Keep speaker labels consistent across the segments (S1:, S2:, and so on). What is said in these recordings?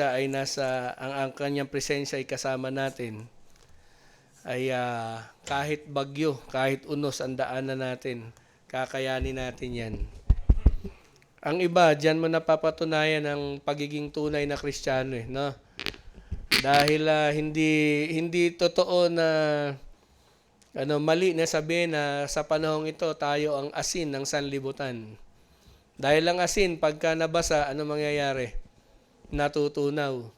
S1: siya ay ang kanyang presensya ay kasama natin, ay kahit bagyo, kahit unos ang daanan natin, kakayanin natin yan. Ang iba, diyan mo napapatunayan ang pagiging tunay na Kristiyano, no? Dahil hindi totoo na mali na sabihin na sa panahong ito tayo ang asin ng sanlibutan. Dahil ang asin, pagka nabasa, ano mangyayari? Natutunaw.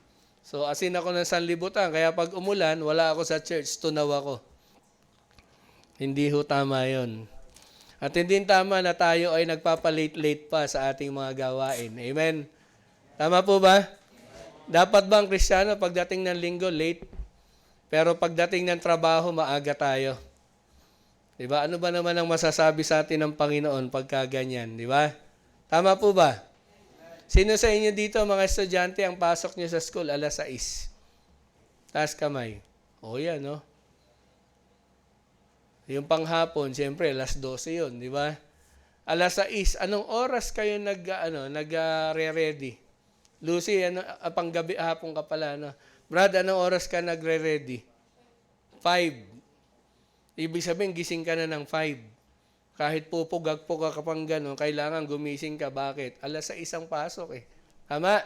S1: So, asin ako ng sanlibutan, kaya pag umulan, wala ako sa church, tunaw ako. Hindi ho tama yon. At hindi tama na tayo ay nagpapalate-late pa sa ating mga gawain. Amen? Tama po ba? Dapat ba ang Kristiyano pagdating ng linggo, late? Pero pagdating ng trabaho, maaga tayo. Diba? Ano ba naman ang masasabi sa atin ng Panginoon pagka ganyan? Diba? Tama po ba? Sino sa inyo dito, mga estudyante, ang pasok nyo sa school, 6:00? Taas kamay. O yan, no? Yung panghapon, siyempre, 12:00 yun, di ba? 6:00, anong oras kayo nagre-ready? Lucy, panggabi, hapon ka pala, no? Brad, anong oras ka nagre-ready? 5. Ibig sabihin, gising ka na ng 5. Kahit pupugag-pugag ka pang gano'n, kailangan gumising ka. Bakit? 6:00 ang pasok eh. Tama?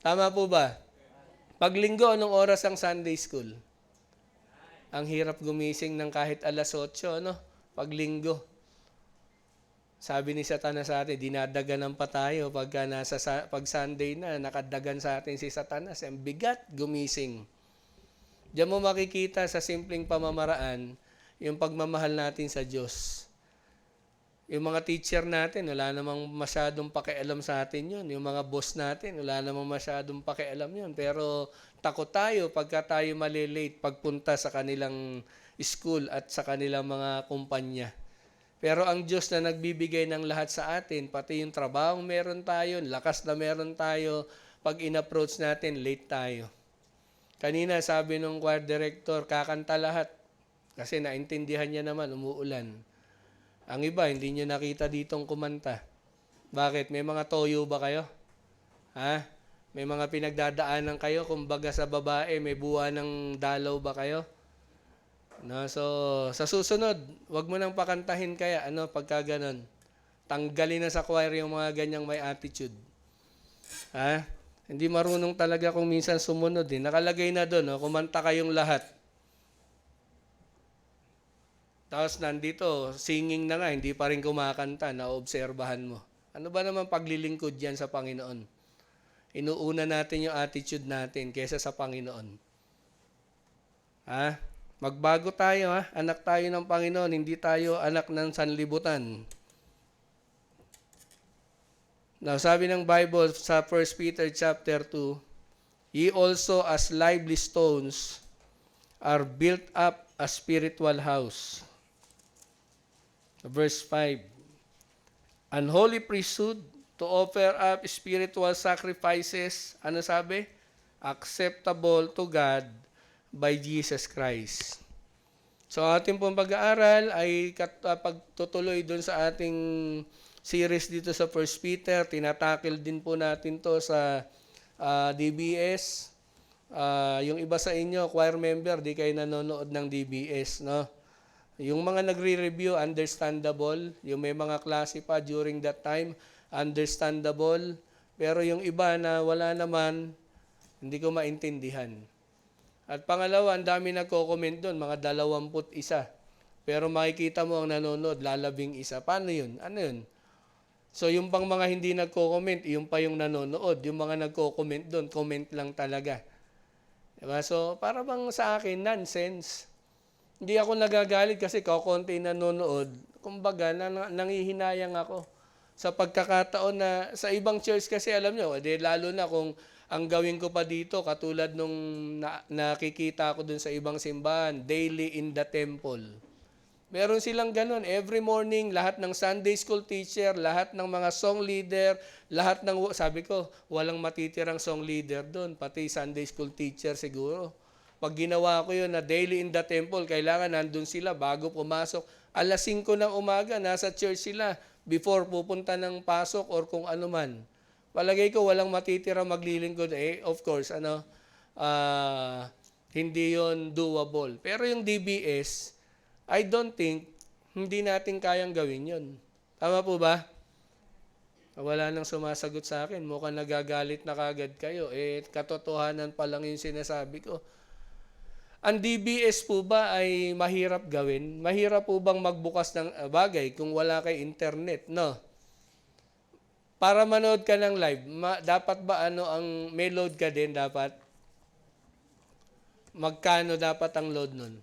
S1: Tama po ba? Pag linggo, anong oras ang Sunday school? Ang hirap gumising ng kahit 8:00, ano? Pag linggo. Sabi ni Satanas sa atin, dinadaganan pa tayo pag Sunday na, nakadagan sa atin si Satanas. Ang bigat gumising. Diyan mo makikita sa simpleng pamamaraan, yung pagmamahal natin sa Diyos. Yung mga teacher natin, wala namang masyadong pakialam sa atin yun. Yung mga boss natin, wala namang masyadong pakialam yun. Pero takot tayo pagka tayo malilate pagpunta sa kanilang school at sa kanilang mga kumpanya. Pero ang Diyos na nagbibigay ng lahat sa atin, pati yung trabaho meron tayo, lakas na meron tayo, pag in-approach natin, late tayo. Kanina sabi nung choir director, kakanta lahat. Kasi naintindihan niya naman, umuulan. Ang iba, hindi niyo nakita ditong kumanta. Bakit? May mga toyo ba kayo? Ha? May mga pinagdadaanan kayo? Kumbaga sa babae, may buwan ng dalaw ba kayo? No, so, sa susunod, wag mo nang pakantahin kaya, pagka ganon. Tanggalin na sa choir yung mga ganyang may attitude. Ha? Hindi marunong talaga kung minsan sumunod. Nakalagay na doon, kumanta kayong lahat. Tapos nandito, singing na nga, hindi pa rin kumakanta, naobserbahan mo. Ano ba naman paglilingkod yan sa Panginoon? Inuuna natin yung attitude natin kaysa sa Panginoon. Ha? Magbago tayo, ha? Anak tayo ng Panginoon, hindi tayo anak ng sanlibutan. Now, sabi ng Bible sa 1 Peter chapter 2, ye also as lively stones are built up a spiritual house. Verse 5, an holy priesthood to offer up spiritual sacrifices, ano sabi? Acceptable to God by Jesus Christ. So ating pong pag-aaral ay pagtutuloy dun sa ating series dito sa 1 Peter. Tinatakil din po natin to sa DBS. Yung iba sa inyo, choir member, di kayo nanonood ng DBS, no? Yung mga nagre-review, understandable. Yung may mga klase pa during that time, understandable. Pero yung iba na wala naman, hindi ko maintindihan. At pangalawa, ang dami nagko-comment doon, mga 21. Pero makikita mo ang nanonood, 11. Paano yun? Ano yun? So yung pang mga hindi nagko-comment, yung pa yung nanonood. Yung mga nagko-comment doon, comment lang talaga. Diba? So para bang sa akin, nonsense. Hindi ako nagagalit kasi kaunti nanonood. Kumbaga, nangihinayang ako sa pagkakataon na sa ibang church kasi alam nyo, lalo na kung ang gawin ko pa dito, katulad nung nakikita ko dun sa ibang simbahan, daily in the temple. Meron silang ganun. Every morning, lahat ng Sunday school teacher, lahat ng mga song leader, lahat ng, sabi ko, walang matitirang song leader dun, pati Sunday school teacher siguro. Pag ginawa ko yun na daily in the temple, kailangan nandun sila bago pumasok. 5:00 ng umaga, nasa church sila before pupunta ng pasok or kung ano man. palagay ko walang matitira maglilingkod. Of course, hindi yon doable. Pero yung DBS, I don't think hindi natin kayang gawin yon. Tama po ba? Wala nang sumasagot sa akin. Mukhang nagagalit na kagad kayo. Katotohanan pa lang yung sinasabi ko. Ang DBS po ba ay mahirap gawin? Mahirap po bang magbukas ng bagay kung wala kay internet, no? Para manood ka ng live, dapat ba ang may load ka din dapat? Magkano dapat ang load nun?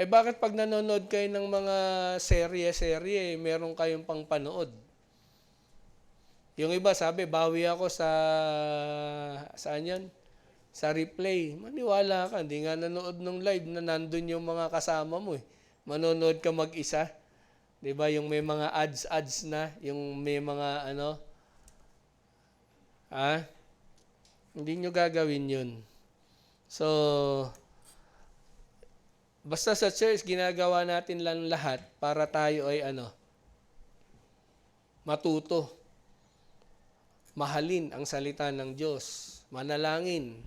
S1: Bakit pag nanonood kayo ng mga serye, meron kayong pang panood? Yung iba sabi, bawi ako saan yan? Sa replay. Maniwala ka, hindi nga nanood ng live na nandun yung mga kasama mo eh. Manonood ka mag-isa. 'Di ba yung may mga ads na, yung may mga hindi nyo gagawin yun. So, basta sa church, ginagawa natin lang lahat para tayo ay matuto. Mahalin ang salita ng Diyos. Manalangin.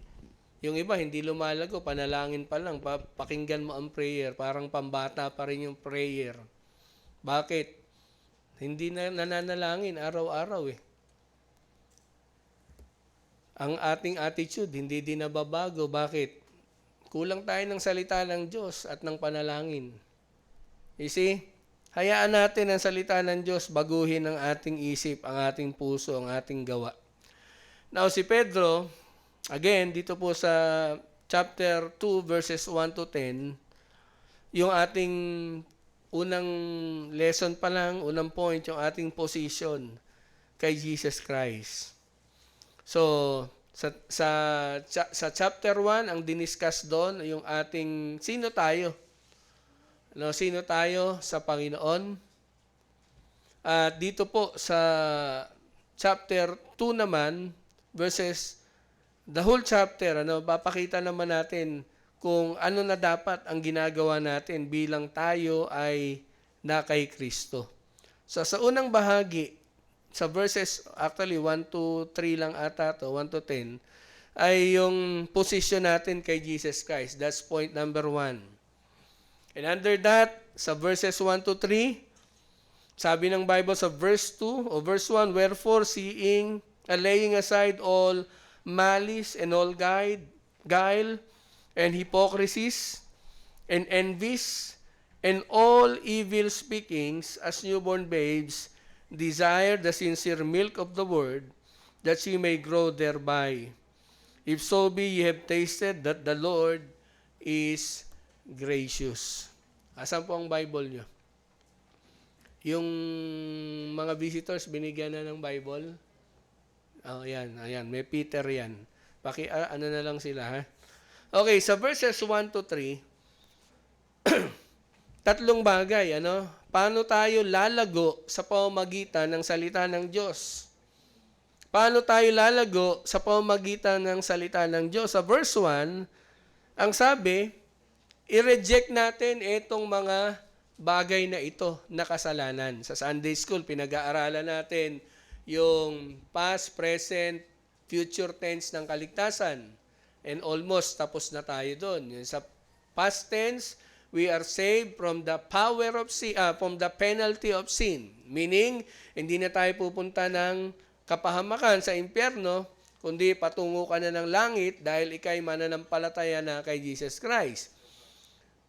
S1: Yung iba, hindi lumalago, panalangin pa lang, pakinggan mo ang prayer, parang pambata pa rin yung prayer. Bakit? Hindi na nananalangin araw-araw eh. Ang ating attitude, hindi din nababago. Bakit? Kulang tayo ng salita ng Diyos at ng panalangin. You see? Hayaan natin ang salita ng Diyos baguhin ang ating isip, ang ating puso, ang ating gawa. Now, si Pedro, again, dito po sa chapter 2, verses 1 to 10, yung ating unang lesson pa lang, unang point, yung ating position kay Jesus Christ. So, sa chapter 1, ang diniscuss doon, yung ating, sino tayo? Sino tayo sa Panginoon? At dito po sa chapter 2 naman, verses, the whole chapter, papakita naman natin kung ano na dapat ang ginagawa natin bilang tayo ay na kay Kristo. So sa unang bahagi, sa verses, actually 1 to 3 lang ata to, 1 to 10, ay yung position natin kay Jesus Christ. That's point number 1. And under that, sa verses 1 to 3, sabi ng Bible sa verse 2 o verse 1, wherefore seeing, laying aside all malice and all guile and hypocrisies and envies and all evil speakings, as newborn babes, desire the sincere milk of the word, that ye may grow thereby. If so be ye have tasted that the Lord is gracious. Asan po ang Bible nyo? Yung mga visitors, binigyan na ng Bible? Ayan. May Peter yan. Na lang sila, ha? Okay, sa verses 1 to 3, tatlong bagay, Paano tayo lalago sa pamamagitan ng salita ng Diyos? Paano tayo lalago sa pamamagitan ng salita ng Diyos? Sa verse 1, ang sabi, i-reject natin itong mga bagay na ito na kasalanan. Sa Sunday School, pinag-aaralan natin yung past, present, future tense ng kaligtasan. And almost tapos na tayo doon. Sa past tense, we are saved from the power of sin, from the penalty of sin. Meaning, hindi na tayo pupunta ng kapahamakan sa impyerno, kundi patungo ka na ng langit dahil ikay mananampalataya na kay Jesus Christ.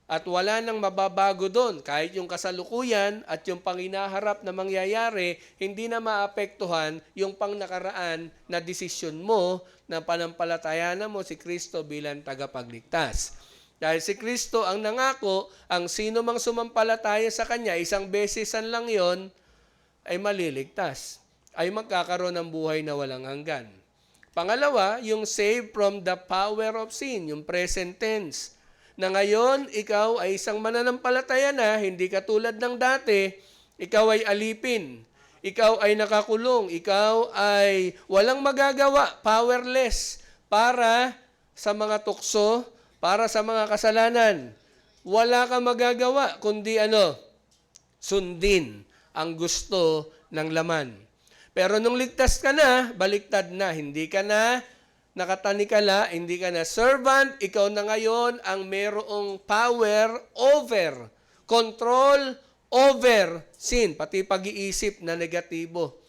S1: At wala nang mababago doon. Kahit yung kasalukuyan at yung panginaharap na mangyayari, hindi na maapektuhan yung pangnakaraan na desisyon mo na panampalatayanan mo si Kristo bilang tagapagligtas. Dahil si Kristo ang nangako, ang sino mang sumampalataya sa Kanya, isang besesan lang yon ay maliligtas. Ay magkakaroon ng buhay na walang hanggan. Pangalawa, yung save from the power of sin, yung present tense. Na ngayon, ikaw ay isang mananampalataya na, hindi katulad ng dati, ikaw ay alipin, ikaw ay nakakulong, ikaw ay walang magagawa, powerless, para sa mga tukso, para sa mga kasalanan. Wala kang magagawa, kundi sundin ang gusto ng laman. Pero nung ligtas ka na, baliktad na. Hindi ka na nakatanikala, hindi ka na servant, ikaw na ngayon ang merong power over, control over sin, pati pag-iisip na negatibo,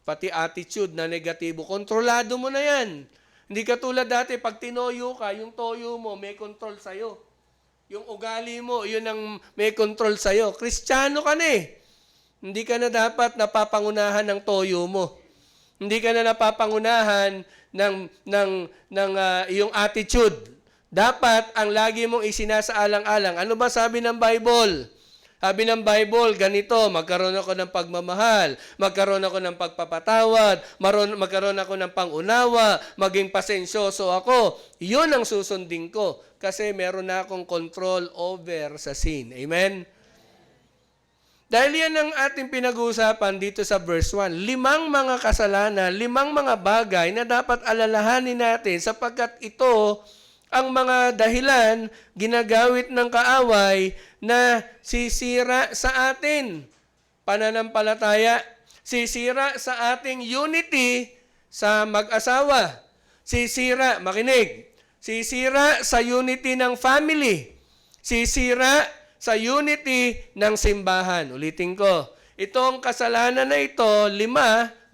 S1: pati attitude na negatibo. Kontrolado mo na yan. Hindi ka tulad dati, pag tinoyo ka, yung toyo mo may control sa'yo. Yung ugali mo, yun ang may control sa'yo. Kristiyano ka na eh. Hindi ka na dapat napapangunahan ng toyo mo. Hindi ka na napapangunahan ng iyong attitude. Dapat ang lagi mong isinasaalang-alang. Ano ba sabi ng Bible? Sabi ng Bible, ganito, magkaroon ako ng pagmamahal, magkaroon ako ng pagpapatawad, magkaroon ako ng pangunawa, maging pasensyoso ako. Yun ang susundin ko kasi meron na akong control over sa sin. Amen? Dahil yan ang ating pinag-uusapan dito sa verse 1. 5 mga kasalanan, 5 mga bagay na dapat alalahanin natin sapagkat ito ang mga dahilan ginagawit ng kaaway na sisira sa atin. Pananampalataya, sisira sa ating unity sa mag-asawa. Sisira, makinig, sisira sa unity ng family. Sisira sa unity ng simbahan. Ulitin ko, itong kasalanan na ito, 5,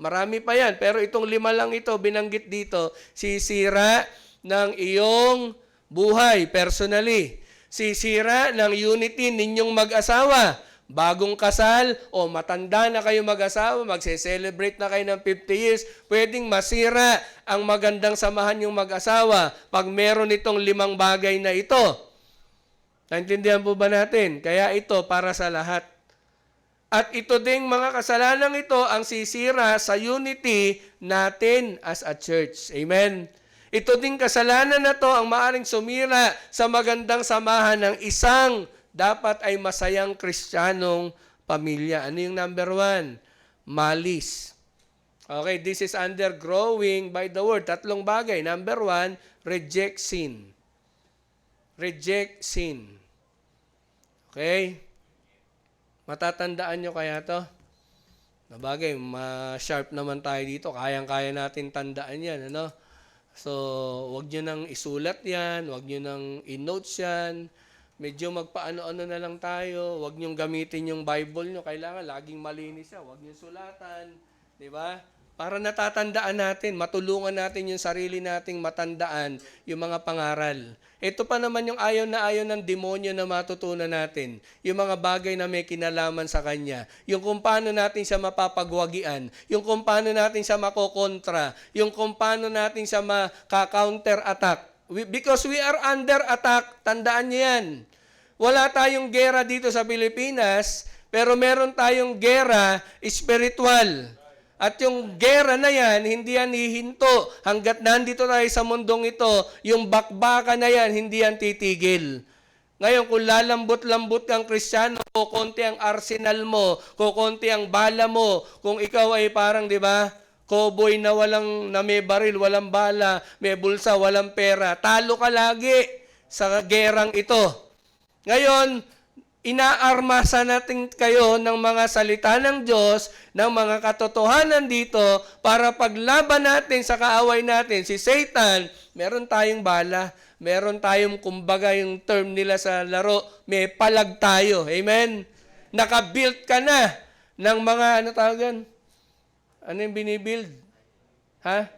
S1: marami pa yan, pero itong 5 lang ito, binanggit dito, sisira ng iyong buhay, personally. Sisira ng unity ninyong mag-asawa. Bagong kasal o matanda na kayo mag-asawa, magse-celebrate na kayo ng 50 years, pwedeng masira ang magandang samahan yung mag-asawa pag meron itong 5 bagay na ito. Naintindihan po ba natin? Kaya ito para sa lahat. At ito ding mga kasalanan ito ang sisira sa unity natin as a church. Amen? Ito ding kasalanan na to ang maaring sumira sa magandang samahan ng isang dapat ay masayang Kristiyanong pamilya. Ano yung number 1? Malice. Okay, this is under growing by the word. 3 bagay. Number 1, reject sin. Reject sin. Okay? Matatandaan nyo kaya to? Nabagay, ma-sharp naman tayo dito. Kayang-kaya natin tandaan yan. Ano? So, wag nyo nang isulat yan. Wag nyo nang in-notes yan. Medyo magpaano-ano na lang tayo. Wag nyo gamitin yung Bible nyo. Kailangan laging malinis yan. Wag nyo sulatan. Diba? Para natatandaan natin, matulungan natin yung sarili nating matandaan yung mga pangaral. Ito pa naman yung ayaw ng demonyo na matutunan natin. Yung mga bagay na may kinalaman sa kanya. Yung kung paano natin siya mapapagwagian. Yung kung paano natin siya makokontra. Yung kung paano natin siya maka-counter-attack. Because we are under attack, tandaan niyo yan. Wala tayong gera dito sa Pilipinas, pero meron tayong gera spiritual. At yung gera na yan, hindi yan hihinto. Hanggat nandito tayo sa mundong ito, yung bakbaka na yan, hindi yan titigil. Ngayon, kung lalambot-lambot kang Kristiyano, kukunti ang arsenal mo, kukunti ang bala mo, kung ikaw ay parang, di ba, cowboy na may baril, walang bala, may bulsa, walang pera, talo ka lagi sa gerang ito. Ngayon, inaarmasa natin kayo ng mga salita ng Diyos, ng mga katotohanan dito, para paglaban natin sa kaaway natin, si Satan, meron tayong bala, meron tayong, kumbaga yung term nila sa laro, may palag tayo. Amen? Nakabuild ka na ng mga, ano tawagan? Ano yung binibuild? Ha?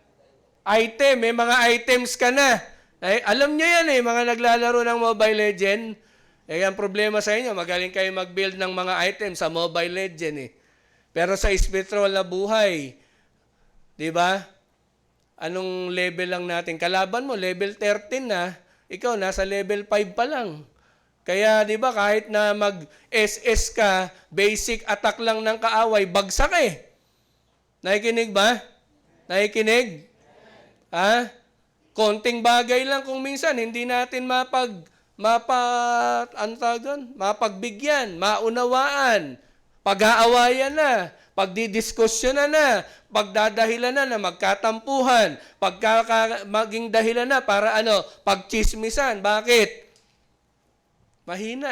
S1: Item, may mga items ka na. Ay, alam nyo yan mga naglalaro ng Mobile Legend. Ang problema sa inyo, magaling kayo mag-build ng mga items sa Mobile Legend Pero sa spiritual na buhay, di ba? Anong level lang natin? Kalaban mo, level 13 na, ikaw nasa level 5 pa lang. Kaya, di ba, kahit na mag-SS ka, basic attack lang ng kaaway, bagsak Nakikinig ba? Nakikinig? Ha? Konting bagay lang kung minsan, hindi natin mapagbigyan, maunawaan, pag-aawayan na, pagdidiskusyonan na, pagdadahilan na magkatampuhan, maging dahilan na para pagchismisan. Bakit? Mahina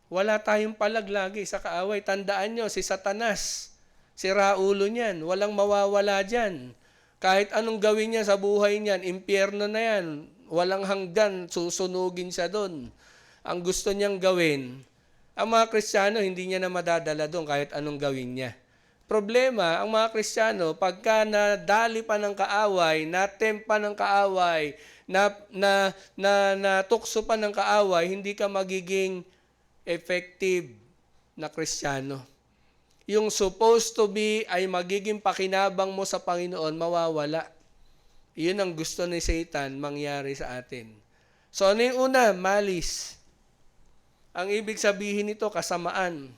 S1: Wala tayong palag lagi sa kaaway. Tandaan nyo, si Satanas, Sira ulo niyan. Walang mawawala dyan. Kahit anong gawin niya sa buhay niyan, impyerno na yan. Walang hanggan, susunugin siya doon. Ang gusto niyang gawin, ang mga Kristiyano, hindi niya na madadala doon kahit anong gawin niya. Problema, ang mga Kristiyano, pagka nadali pa ng kaaway, natempa ng kaaway, natukso pa ng kaaway, hindi ka magiging effective na Kristiyano. Yung supposed to be ay magiging pakinabang mo sa Panginoon, mawawala. Iyon ang gusto ni Satan mangyari sa atin. So ano yung una? Malis. Ang ibig sabihin nito, kasamaan.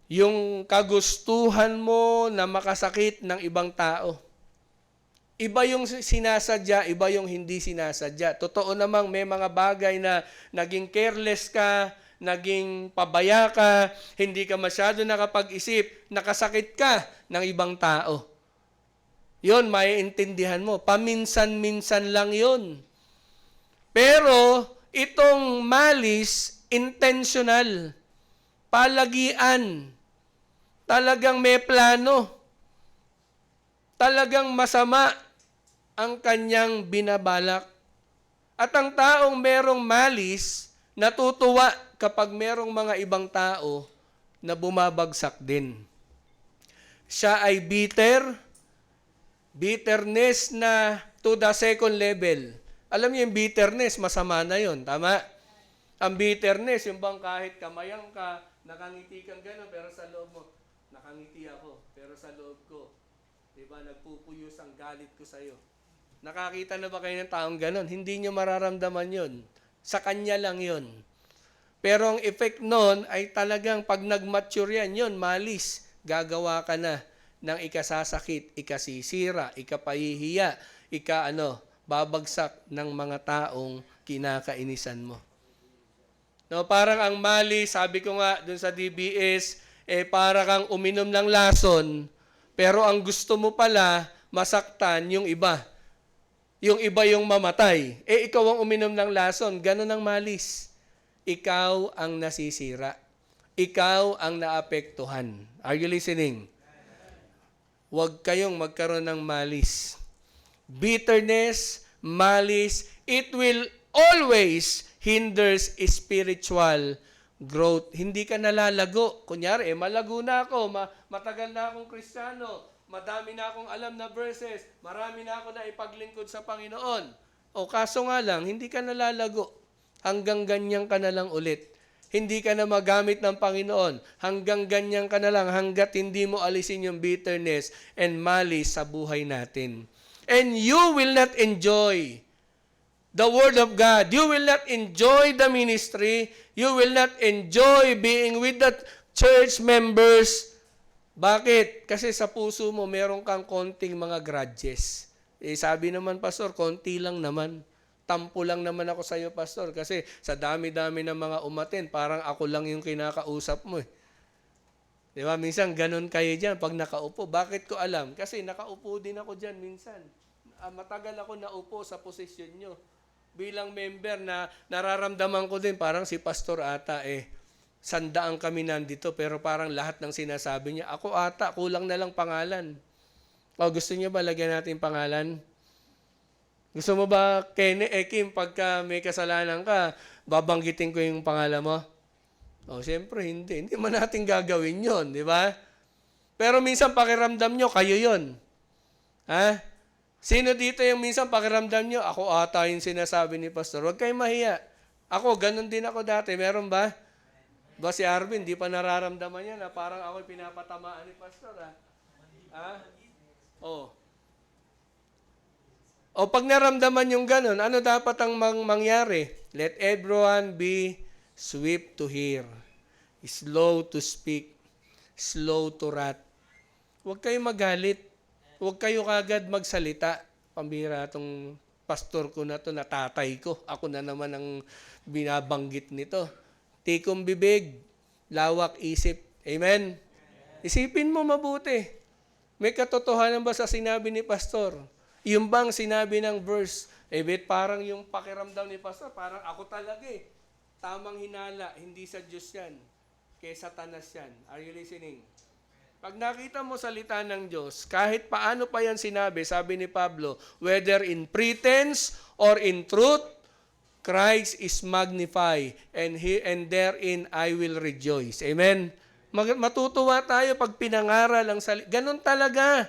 S1: Yung kagustuhan mo na makasakit ng ibang tao. Iba yung sinasadya, iba yung hindi sinasadya. Totoo namang may mga bagay na naging careless ka, naging pabaya ka, hindi ka masyado nakapag-isip, nakasakit ka ng ibang tao. Yun, maiintindihan mo. Paminsan-minsan lang yun. Pero, itong malis, intentional, palagian, talagang may plano, talagang masama ang kanyang binabalak. At ang taong merong malis, natutuwa kapag merong mga ibang tao na bumabagsak din. Siya ay bitterness na to the second level. Alam niyo yung bitterness, masama na yun, tama? Ang bitterness, yung bang kahit kamayang ka, nakangiti kang gano'n, pero sa loob mo, nakangiti ako, pero sa loob ko, diba, nagpupuyos ang galit ko sa'yo. Nakakita na ba kayo ng taong gano'n? Hindi nyo mararamdaman yun. Sa kanya lang yun. Pero ang effect nun ay talagang pag nag-mature yan, yun, malis. Gagawa ka na ng ikasasakit, ikasisira, ikapahihiya, babagsak ng mga taong kinakainisan mo. No, parang ang malis, sabi ko nga dun sa DBS, para kang uminom ng lason, pero ang gusto mo pala, masaktan yung iba. Yung iba yung mamatay. Ikaw ang uminom ng lason. Ganun ang malis. Ikaw ang nasisira. Ikaw ang naapektuhan. Are you listening? Huwag kayong magkaroon ng malis. Bitterness, malis, it will always hinders spiritual growth. Hindi ka nalalago. Kunyari, malago na ako, matagal na akong Kristiyano, madami na akong alam na verses, marami na ako na ipaglingkod sa Panginoon. O kaso nga lang, hindi ka nalalago. Hanggang ganyan ka na lang ulit. Hindi ka na magamit ng Panginoon. Hanggang ganyan ka na lang, hanggat hindi mo alisin yung bitterness and malice sa buhay natin. And you will not enjoy the Word of God. You will not enjoy the ministry. You will not enjoy being with the church members. Bakit? Kasi sa puso mo, meron kang konting mga grudges. Sabi naman, Pastor, konti lang naman. Tampo lang naman ako sa iyo, Pastor. Kasi sa dami-dami ng mga umaten, parang ako lang yung kinakausap mo. Di ba? Minsan, ganun kayo dyan pag nakaupo. Bakit ko alam? Kasi nakaupo din ako dyan minsan. Matagal ako naupo sa posisyon nyo. Bilang member na nararamdaman ko din, parang si Pastor ata sandaan kami nandito, pero parang lahat ng sinasabi niya, ako ata, kulang na lang pangalan. O, gusto niyo ba lagyan natin pangalan? Gusto mo ba, Kim, pagka may kasalanan ka, babanggitin ko yung pangalan mo? O, siyempre, hindi. Hindi man natin gagawin yon, di ba? Pero minsan pakiramdam nyo, kayo yon. Ha? Sino dito yung minsan pakiramdam nyo, ako ata yung sinasabi ni Pastor. Huwag kayong mahiya. Ako, ganun din ako dati. Meron ba? Ba si Arvin, di pa nararamdaman niya na parang ako'y pinapatamaan ni Pastor, ha? Ha? O. O pag naramdaman yung ganun, ano dapat ang mangyari? Let everyone be swift to hear, slow to speak, slow to wrath. Huwag kayong magalit. Huwag kayo kagad magsalita. Pambira itong pastor ko na to, na tatay ko. Ako na naman ang binabanggit nito. Tikong bibig, lawak isip. Amen? Isipin mo mabuti. May katotohanan ba sa sinabi ni pastor? Yung bang sinabi ng verse, parang yung pakiramdam ni pastor, parang ako talaga Tamang hinala, hindi sa Diyos yan. Kay Satanas yan. Are you listening? Pag nakita mo salita ng Diyos, kahit paano pa yan sinabi, sabi ni Pablo, whether in pretense or in truth, Christ is magnified, and therein I will rejoice. Amen? Matutuwa tayo pag pinangaral ang salita. Ganon talaga.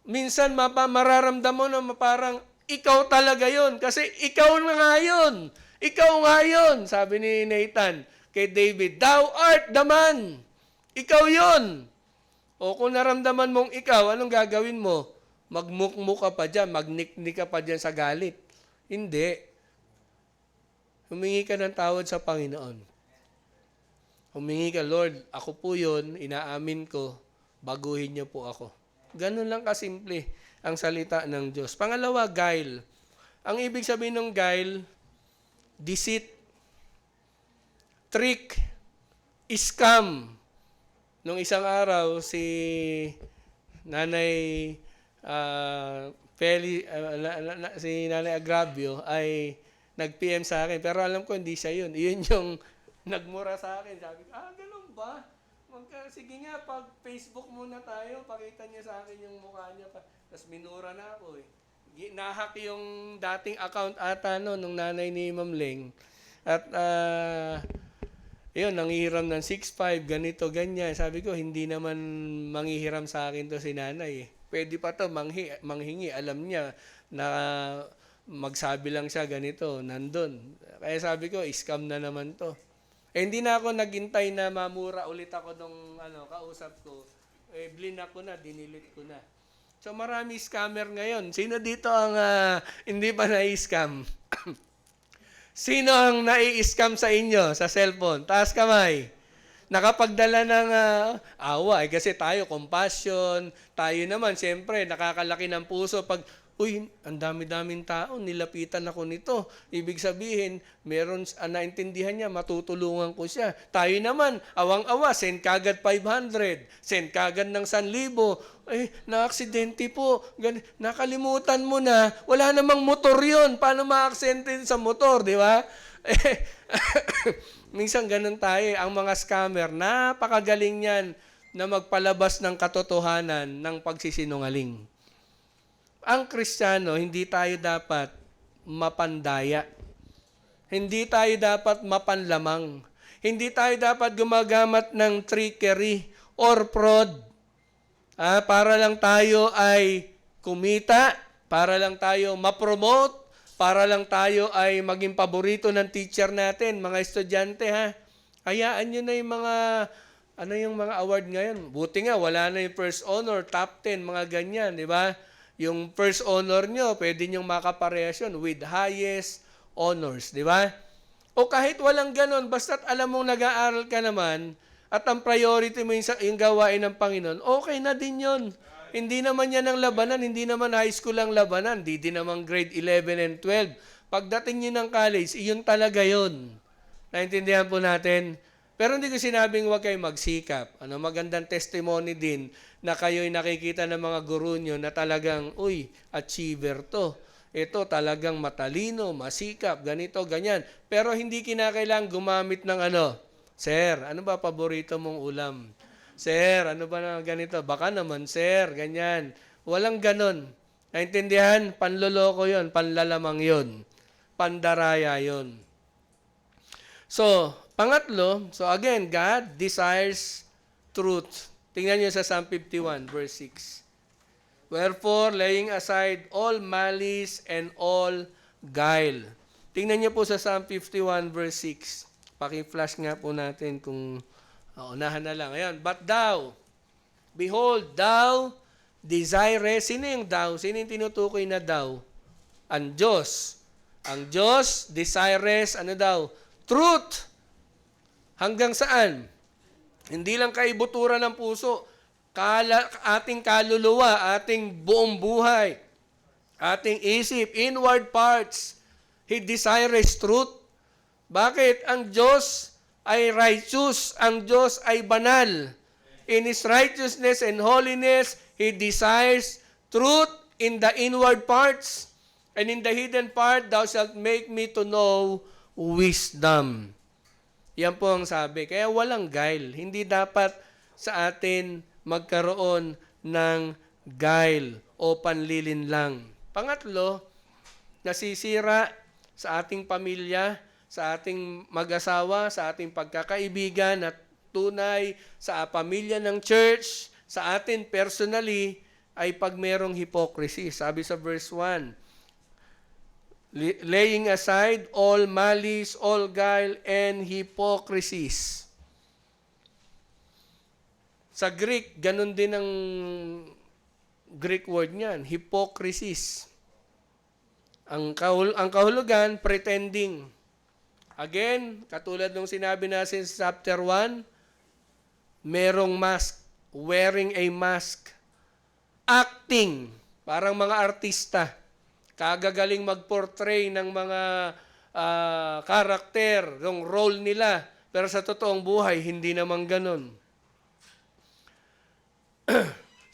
S1: Minsan mararamdaman mo na parang ikaw talaga yon kasi ikaw na nga yun. Ikaw nga yun. Sabi ni Nathan kay David, thou art the man. Ikaw yon. O kung naramdaman mong ikaw, anong gagawin mo? Magmukmuk ka pa dyan, magniknik ka pa dyan sa galit. Hindi. Humingi ka ng tawad sa Panginoon. Humingi ka, Lord, ako po yun, inaamin ko, baguhin niyo po ako. Ganun lang kasimple ang salita ng Diyos. Pangalawa, guile. Ang ibig sabihin ng guile, deceit, trick, scam. Nung isang araw, si Nanay si Nanay Agravio ay nag-PM sa akin. Pero alam ko, hindi siya yun. Iyon yung nagmura sa akin. Sabi ko, ganun ba? Sige nga, pag Facebook muna tayo, pakita niya sa akin yung mukha niya. Tapos minura na ako eh. Nahack yung dating account ata nung nanay ni Ma'am Leng. At yun, nangihiram ng 6'5", ganito, ganyan. Sabi ko, hindi naman manghihiram sa akin to si nanay. Pwede pa to manghingi. Alam niya na magsabi lang siya ganito, nandun. Kaya sabi ko, scam na naman to. Hindi na ako naghintay na mamura ulit ako nung kausap ko. Blinak ko na, dinilit ko na. So marami scammer ngayon. Sino dito ang hindi pa na-scam? Sino ang nai-scam sa inyo sa cellphone? Taas kamay. Nakapagdala ng awa. Kasi tayo, compassion. Tayo naman, siyempre, nakakalaki ng puso. Pag, ang dami-daming tao, nilapitan ako nito. Ibig sabihin, meron naintindihan niya, matutulungan ko siya. Tayo naman, awang-awa, send kagad 500. Send kagad ng 1,000. Na-aksidente po. Nakalimutan mo na. Wala namang motor yun. Paano ma-aksidente sa motor, di ba? Minsan ganun tayo. Ang mga scammer, napakagaling yan na magpalabas ng katotohanan ng pagsisinungaling. Ang Kristiyano, hindi tayo dapat mapandaya. Hindi tayo dapat mapanlamang. Hindi tayo dapat gumagamit ng trickery or fraud. Para lang tayo ay kumita, para lang tayo ma-promote, para lang tayo ay maging paborito ng teacher natin, mga estudyante ha. Hayaan nyo na yung mga award ngayon. Buti nga, wala na yung first honor, top 10, mga ganyan, di ba? Yung first honor nyo, pwede nyong makaparehas yun with highest honors, di ba? O kahit walang ganon, basta't alam mong nag-aaral ka naman, at ang priority mo yung gawain ng Panginoon, okay na din yun. Hindi naman yan ang labanan, hindi naman high school ang labanan, hindi din naman grade 11 and 12. Pagdating nyo ng college, iyon talaga yun. Naintindihan po natin? Pero hindi ko sinabing huwag kayo magsikap. Magandang testimony din na kayo'y nakikita ng mga guru nyo na talagang, achiever to. Ito talagang matalino, masikap, ganito, ganyan. Pero hindi kinakailangan gumamit ng Sir, ano ba paborito mong ulam? Sir, ano ba na ganito? Baka naman, sir, ganyan. Walang ganon. Naintindihan? Panloloko yon, panlalamang yon, pandaraya yon. So, pangatlo, again, God desires truth. Tingnan niyo sa Psalm 51, verse 6. Wherefore, laying aside all malice and all guile. Tingnan niyo po sa Psalm 51, verse 6. Paki-flash nga po natin kung unahan na lang. Ayan. But thou, behold, thou desirest. Sino yung thou? Sino yung tinutukoy na thou? Ang Diyos. Ang Diyos desirest, truth. Hanggang saan? Hindi lang kaibuturan ng puso. Ating kaluluwa, ating buong buhay, ating isip, inward parts. He desires truth. Bakit? Ang Diyos ay righteous. Ang Diyos ay banal. In His righteousness and holiness, He desires truth in the inward parts. And in the hidden part, thou shalt make me to know wisdom. Yan po ang sabi. Kaya walang guile. Hindi dapat sa atin magkaroon ng guile o panlilinlang. Pangatlo, nasisira sa ating pamilya, sa ating mag-asawa, sa ating pagkakaibigan at tunay sa pamilya ng church, sa atin personally, ay pag merong hypocrisy. Sabi sa verse 1, laying aside all malice, all guile, and hypocrisies. Sa Greek, ganun din ang Greek word niyan, hypocrisies. Ang kahulugan, pretending. Again, katulad nung sinabi natin sa chapter 1, merong mask, wearing a mask, acting, parang mga artista, kagagaling mag-portray ng mga karakter, ng role nila, pero sa totoong buhay, hindi naman ganun.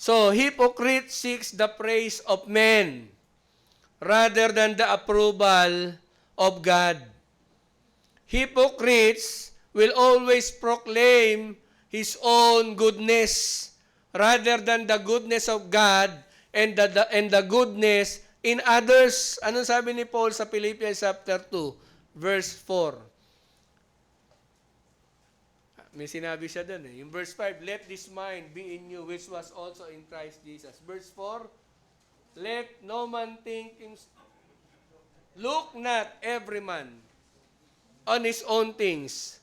S1: So, hypocrite seeks the praise of men rather than the approval of God. Hypocrites will always proclaim his own goodness rather than the goodness of God and the goodness in others. Anong sabi ni Paul sa Philippians chapter 2, verse 4? May sinabi siya doon eh. Yung verse 5, let this mind be in you which was also in Christ Jesus. Verse 4, let no man think look not every man on his own things,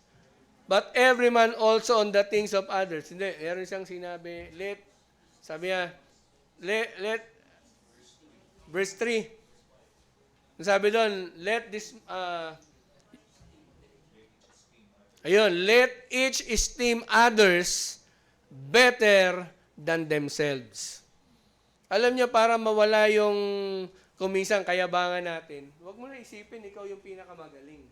S1: but every man also on the things of others. Hindi, meron siyang sinabi, sabi niya, verse 3, sabi doon, let each esteem others better than themselves. Alam niyo, para mawala yung kuminsan kayabangan natin, huwag mo na isipin, ikaw yung pinakamagaling.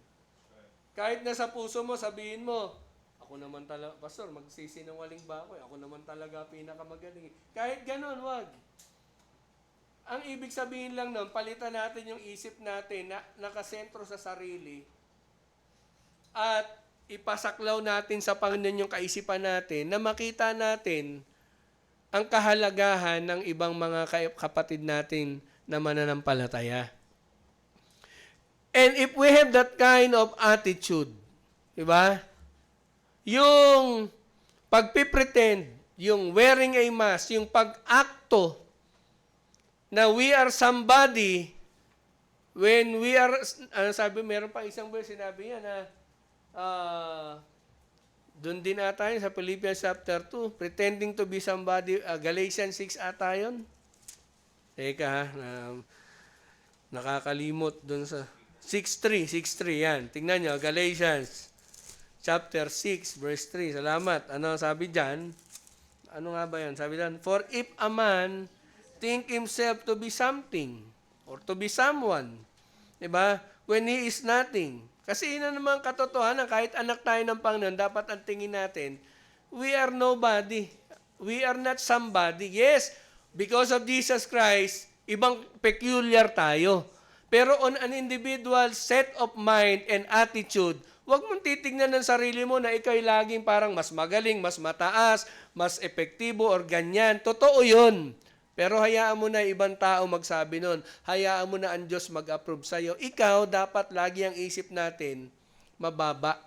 S1: Kahit nasa puso mo, sabihin mo, ako naman talaga, pastor, magsisinungaling ba ako? Ako naman talaga pinakamagaling. Kahit ganun, wag. Ang ibig sabihin lang nun, palitan natin yung isip natin na nakasentro sa sarili at ipasaklaw natin sa Panginoon yung kaisipan natin na makita natin ang kahalagahan ng ibang mga kapatid natin na mananampalataya. And if we have that kind of attitude, di ba? Yung pagpipretend, yung wearing a mask, yung pag-akto na we are somebody when we are, meron pa isang verse, sinabi niya na doon din ata yun sa Philippians chapter 2, pretending to be somebody, Galatians 6 ata yun. Teka ha, nakakalimot doon sa 6.3 yan. Tingnan nyo, Galatians chapter 6 verse 3. Salamat. Ano sabi dyan? Ano nga ba yan? Sabi dyan, for if a man think himself to be something or to be someone, diba? When he is nothing. Kasi ina naman katotohanan, kahit anak tayo ng Panginoon, dapat ang tingin natin, we are nobody. We are not somebody. Yes, because of Jesus Christ, ibang peculiar tayo. Pero on an individual set of mind and attitude, huwag mong titignan ng sarili mo na ikaw'y laging parang mas magaling, mas mataas, mas epektibo or ganyan. Totoo yun. Pero hayaan mo na ibang tao magsabi nun. Hayaan mo na ang Diyos mag-approve sa'yo. Ikaw, dapat lagi ang isip natin mababa.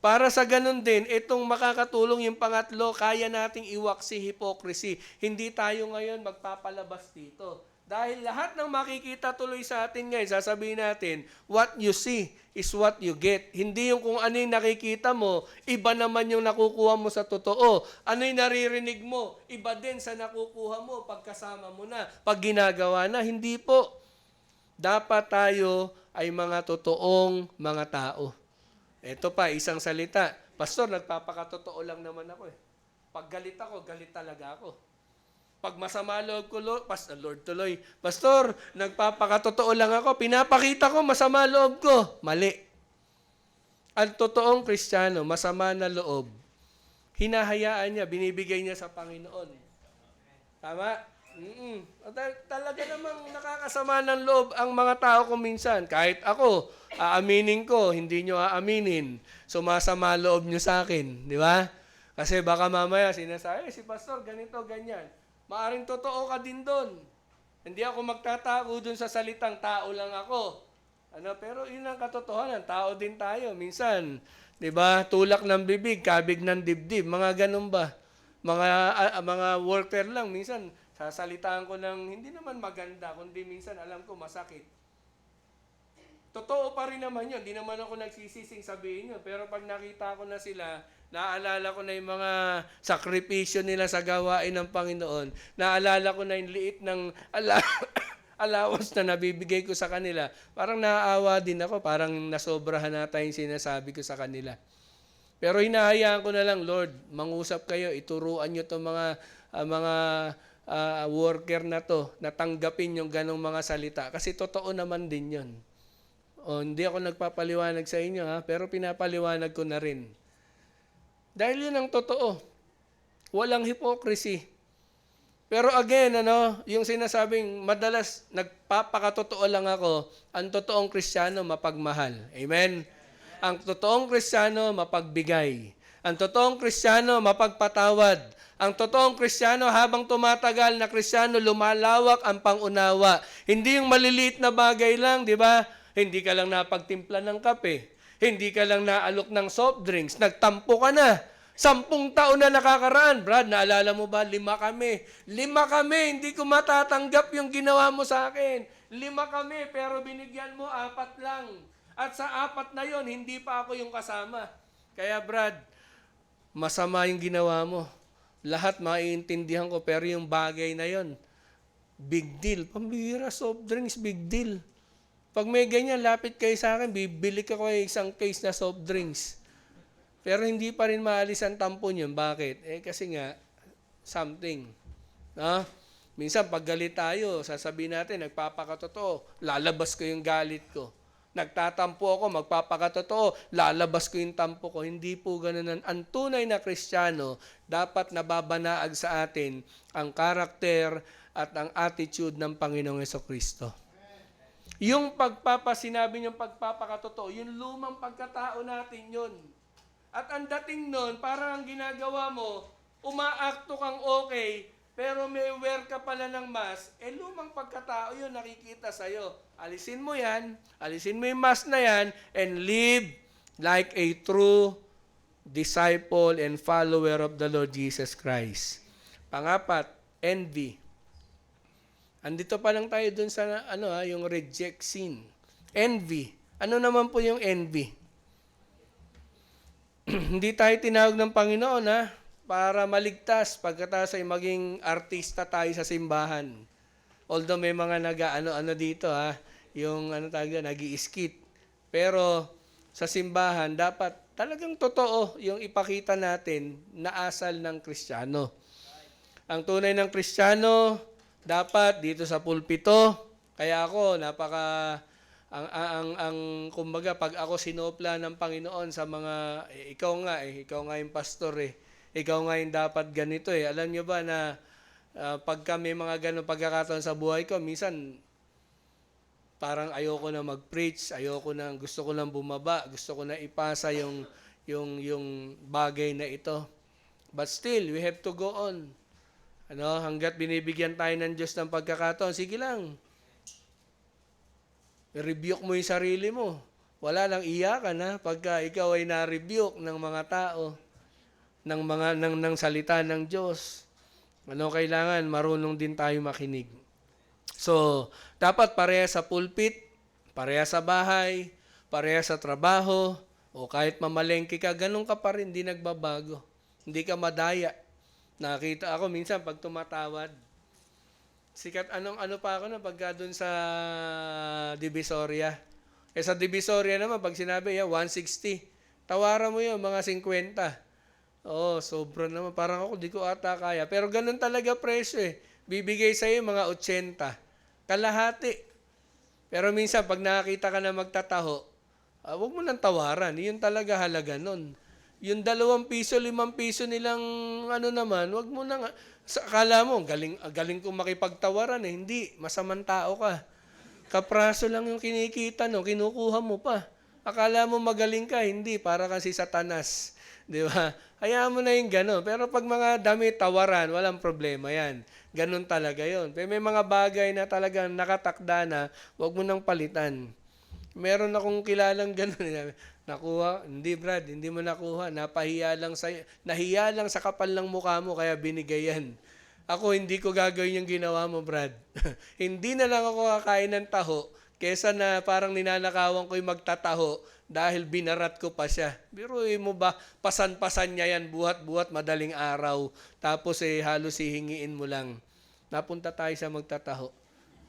S1: Para sa ganun din, itong makakatulong yung pangatlo, kaya nating iwaksi hypocrisy. Hindi tayo ngayon magpapalabas dito. Dahil lahat ng makikita tuloy sa atin ngayon, sasabihin natin, what you see is what you get. Hindi yung kung ano yung nakikita mo, iba naman yung nakukuha mo sa totoo. Ano yung naririnig mo, iba din sa nakukuha mo pagkasama mo na. Pag ginagawa na, hindi po. Dapat tayo ay mga totoong mga tao. Ito pa, isang salita. Pastor, nagpapakatotoo lang naman ako eh. Pag galit ako, galit talaga ako. Pag masama loob ko, Lord tuloy, Pastor, nagpapakatotoo lang ako, pinapakita ko masama loob ko. Mali. Ang totoong Kristiyano, masama na loob, hinahayaan niya, binibigay niya sa Panginoon. Tama? Talaga namang nakakasama ng loob ang mga tao kung minsan. Kahit ako, aaminin ko, hindi nyo aaminin. Sumasama loob nyo sa akin. Di ba? Kasi baka mamaya sinasabi, si pastor, ganito, ganyan. Maaring totoo ka din doon. Hindi ako magtatago doon sa salitang tao lang ako. Pero yun ang katotohanan, tao din tayo. Minsan, di ba, tulak ng bibig, kabig ng dibdib, mga ganun ba? Mga worker lang, minsan, sasalitaan ko ng hindi naman maganda, kundi minsan alam ko masakit. Totoo pa rin naman yun. Di naman ako nagsisising sabihin yun. Pero pag nakita ko na sila, naalala ko na yung mga sakripisyo nila sa gawain ng Panginoon. Naalala ko na yung liit ng allowance na nabibigay ko sa kanila. Parang naaawa din ako. Parang nasobrahan na yung sinasabi ko sa kanila. Pero hinahayaan ko na lang, Lord, mangusap kayo, ituruan nyo itong mga worker na to, na tanggapin yung ganong mga salita. Kasi totoo naman din yun. Hindi ako nagpapaliwanag sa inyo, pero pinapaliwanag ko na rin. Dahil yun ang totoo. Walang hypocrisy. Pero again, yung sinasabing madalas nagpapakatotoo lang ako, ang totoong Kristiyano mapagmahal. Amen? Ang totoong Kristiyano mapagbigay. Ang totoong Kristiyano mapagpatawad. Ang totoong Kristiyano habang tumatagal na Kristiyano, lumalawak ang pangunawa. Hindi yung maliliit na bagay lang, di ba? Hindi ka lang napagtimpla ng kape. Hindi ka lang naalok ng soft drinks. Nagtampo ka na. 10 taon na nakakaraan. Brad, naalala mo ba? 5 kami. 5 kami. Hindi ko matatanggap yung ginawa mo sa akin. 5 kami, pero binigyan mo 4 lang. At sa 4 na yon, hindi pa ako yung kasama. Kaya Brad, masama yung ginawa mo. Lahat maiintindihan ko, pero yung bagay na yon, big deal. Pambihira, soft drinks, big deal. Pag may ganyan, lapit kayo sa akin, bibili ka ko isang case na soft drinks. Pero hindi pa rin maalis ang tampon yun. Bakit? Kasi nga, something. Minsan, pag galit tayo, sasabihin natin, nagpapakatotoo, lalabas ko yung galit ko. Nagtatampo ako, magpapakatotoo, lalabas ko yung tampo ko. Hindi po ganun. Ang tunay na Kristiyano, dapat nababanaag sa atin ang karakter at ang attitude ng Panginoong Jesucristo. Yung sinabi niyong pagpapakatotoo, yung lumang pagkatao natin yun. At ang dating nun, parang ang ginagawa mo, umaakto kang okay, pero may wear ka pala ng mask, lumang pagkatao yun nakikita sa'yo. Alisin mo yan, alisin mo yung mask na yan, and live like a true disciple and follower of the Lord Jesus Christ. Pangapat, envy. Andito pa lang tayo dun sa yung reject sin. Envy. Ano naman po yung envy? Hindi tayo tinawag ng Panginoon para maligtas pagkatapos ay maging artista tayo sa simbahan. Although may mga dito yung nag-i-skit. Pero sa simbahan dapat talagang totoo yung ipakita natin na asal ng Kristiyano. Ang tunay ng Kristiyano dapat dito sa pulpito, kaya ako kumbaga pag ako sinopla ng Panginoon sa mga ikaw nga yung pastor ikaw nga yung dapat ganito Alam niyo ba na pagka may mga ganong pagkakataon sa buhay ko, minsan parang ayoko na mag-preach, gusto ko lang bumaba, gusto ko na ipasa yung bagay na ito. But still, we have to go on. Hanggat binibigyan tayo ng Diyos ng pagkakataon, sige lang. I-rebuke mo yung sarili mo. Wala lang iyakan pagka ikaw ay na-rebuke ng mga tao, ng salita ng Diyos. Kailangan marunong din tayo makinig. So, dapat pareha sa pulpit, pareha sa bahay, pareha sa trabaho, o kahit mamalengke ka, ganun ka pa rin, hindi nagbabago. Hindi ka madaya. Nakita ako minsan pag tumatawad. Sikat pa ako pagka doon sa Divisoria. Sa Divisoria naman, pag sinabi 160, tawaran mo yun, mga 50. Sobra naman. Parang ako, di ko ata kaya. Pero ganun talaga presyo Bibigay sa'yo mga 80. Kalahati. Pero minsan, pag nakakita ka na magtataho, huwag mo nang tawaran. Yun talaga halaga nun. Yung 2 piso, 5 piso nilang naman, wag mo nang, akala mo, galing kong makipagtawaran hindi, masamang tao ka. Kapraso lang yung kinikita, kinukuha mo pa. Akala mo magaling ka, hindi, para kasi Satanas. Di ba? Hayaan mo na yung gano'n. Pero pag mga damit, tawaran, walang problema yan. Ganun talaga yon. Pero may mga bagay na talagang nakatakda na, huwag mo nang palitan. Meron akong kilalang gano'n. Nakuha? Hindi, Brad, hindi mo nakuha. Nahiya lang sa kapal ng mukha mo, kaya binigay yan. Ako, hindi ko gagawin yung ginawa mo, Brad. Hindi na lang ako kakain ng taho, kesa na parang ninanakawan ko yung magtataho dahil binarat ko pa siya. Biruin mo ba, pasan-pasan niya yan, buhat-buhat, madaling araw. Tapos halos hihingiin mo lang. Napunta tayo sa magtataho.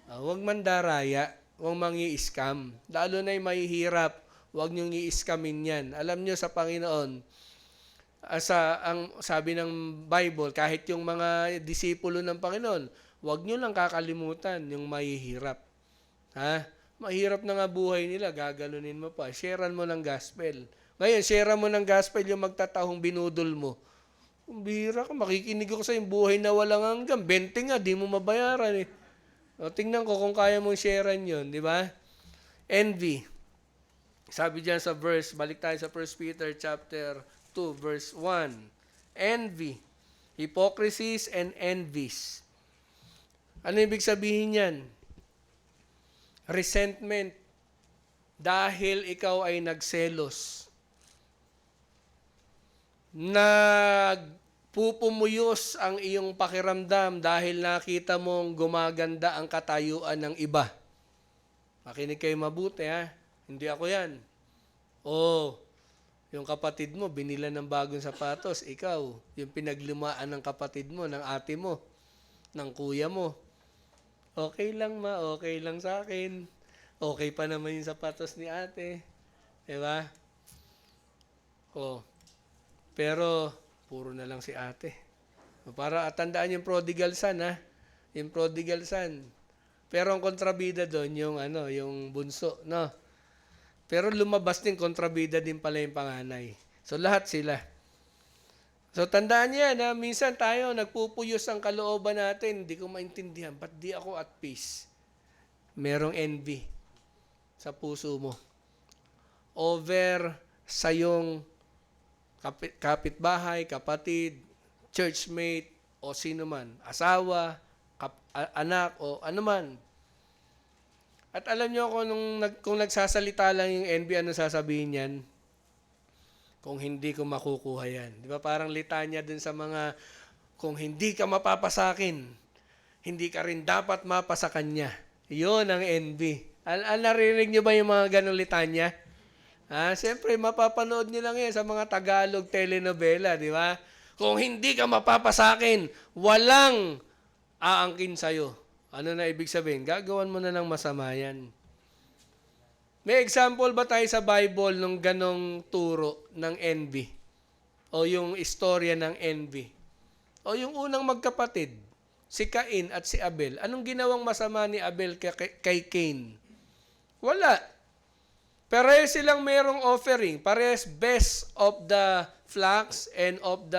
S1: Huwag mandaraya, huwag mangi-scam. Lalo na yung mahihirap, huwag niyong i-scamin yan. Alam niyo sa Panginoon, ang sabi ng Bible, kahit yung mga disipulo ng Panginoon, huwag nyo lang kakalimutan yung mahihirap. Ha? Mahirap na nga buhay nila, gagalunin mo pa. Sharean mo ng gospel. Ngayon, share mo ng gospel yung magtatahong binudol mo. Kung bihira ka, makikinig ako sa yung buhay na walang hanggang. 20 nga, di mo mabayaran eh. O, tingnan ko kung kaya mong sharean yun, di ba? Envy. Sabi diyan sa verse, balik tayo sa 1 Peter chapter 2, verse 1. Envy. Hypocrisies and envies. Ano ibig sabihin yan? Resentment. Dahil ikaw ay nagselos. Nagpupumuyos ang iyong pakiramdam dahil nakita mong gumaganda ang katayuan ng iba. Makinig kayo mabuti ha. Hindi ako yan. Yung kapatid mo, binila ng bagong sapatos. Ikaw, yung pinaglumaan ng kapatid mo, ng ate mo, ng kuya mo. Okay lang okay lang sa akin. Okay pa naman yung sapatos ni ate. Diba? Pero, puro na lang si ate. Para tandaan yung prodigal son, ha? Yung prodigal son. Pero ang kontrabida doon, yung bunso, no? Pero lumabas din, kontrabida din pala yung panganay. So, lahat sila. So, tandaan niya na minsan tayo, nagpupuyos ang kalooban natin. Hindi ko maintindihan. Ba't di ako at peace? Merong envy sa puso mo. Over sa yung kapitbahay, kapatid, churchmate, o sino man. Asawa, anak, o ano man. At alam niyo kung nagsasalita lang yung envy, ano sasabihin niyan? Kung hindi ko makukuha yan. Di ba parang litanya dun sa mga, kung hindi ka mapapasakin, hindi ka rin dapat mapasa kanya. Yun ang envy. Narinig niyo ba yung mga ganong litanya? Siyempre, mapapanood niyo lang yan sa mga Tagalog telenovela, di ba? Kung hindi ka mapapasakin, walang aangkin sa'yo. Ano na ibig sabihin? Gagawan mo na ng masama yan. May example ba tayo sa Bible nung ganong turo ng envy? O yung istorya ng envy? O yung unang magkapatid, si Cain at si Abel. Anong ginawang masama ni Abel kay Cain? Wala. Parehas silang merong offering. Parehas best of the flax and of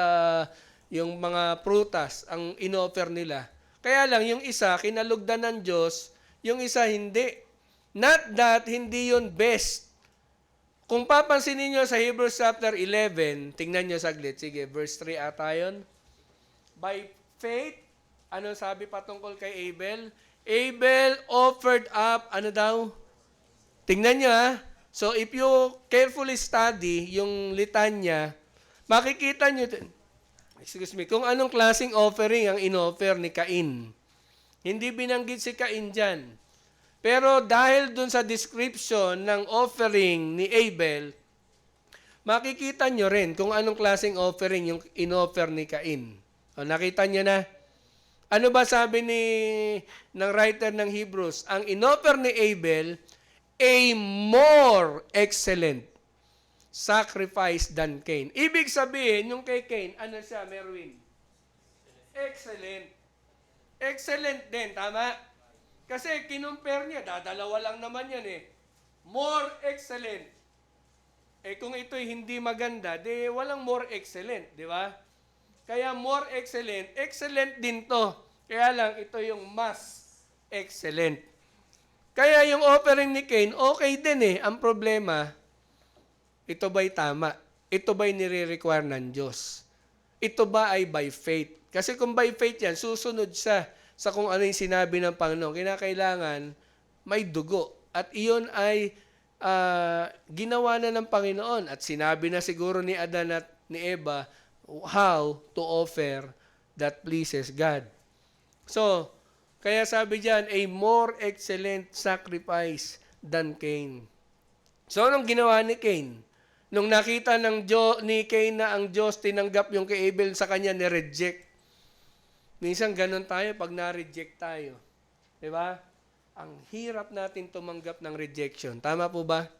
S1: yung mga prutas ang inoffer nila. Kaya lang, yung isa, kinalugdan ng Diyos, yung isa, hindi. Not that, hindi yun best. Kung papansinin nyo sa Hebrews chapter 11, tingnan nyo saglit. Sige, verse 3 ata yun. By faith, ano sabi patungkol kay Abel? Abel offered up, ano daw? Tingnan nyo ha. So, if you carefully study yung litanya, makikita nyo, kung anong klaseng offering ang inoffer ni Cain. Hindi binanggit si Cain dyan. Pero dahil dun sa description ng offering ni Abel, makikita nyo rin kung anong klaseng offering yung inoffer ni Cain. O, nakita nyo na? Ano ba sabi ng writer ng Hebrews? Ang inoffer ni Abel, a more excellent sacrifice than Cain. Ibig sabihin, yung kay Cain, ano siya, Merwin? Excellent. Excellent din, tama? Kasi kinumpare niya, dadalawa lang naman yan eh. More excellent. Kung ito'y hindi maganda, walang more excellent, di ba? Kaya more excellent, excellent din to. Kaya lang, ito yung mas excellent. Kaya yung offering ni Cain, okay din eh. Ang problema, ito ba'y tama? ito ba'y nire-require ng Diyos? Ito ba ay by faith? Kasi kung by faith yan, susunod siya sa kung ano yung sinabi ng Panginoon. Kinakailangan may dugo. At iyon ay ginawa na ng Panginoon. At sinabi na siguro ni Adan at ni Eva how to offer that pleases God. So, kaya sabi diyan, a more excellent sacrifice than Cain. So, anong ginawa ni Cain? Nung nakita ni Cain na ang Diyos tinanggap yung kay Abel sa kanya, ni-reject. Minsan ganun tayo pag na-reject tayo. Di ba? Ang hirap natin tumanggap ng rejection. Tama po ba?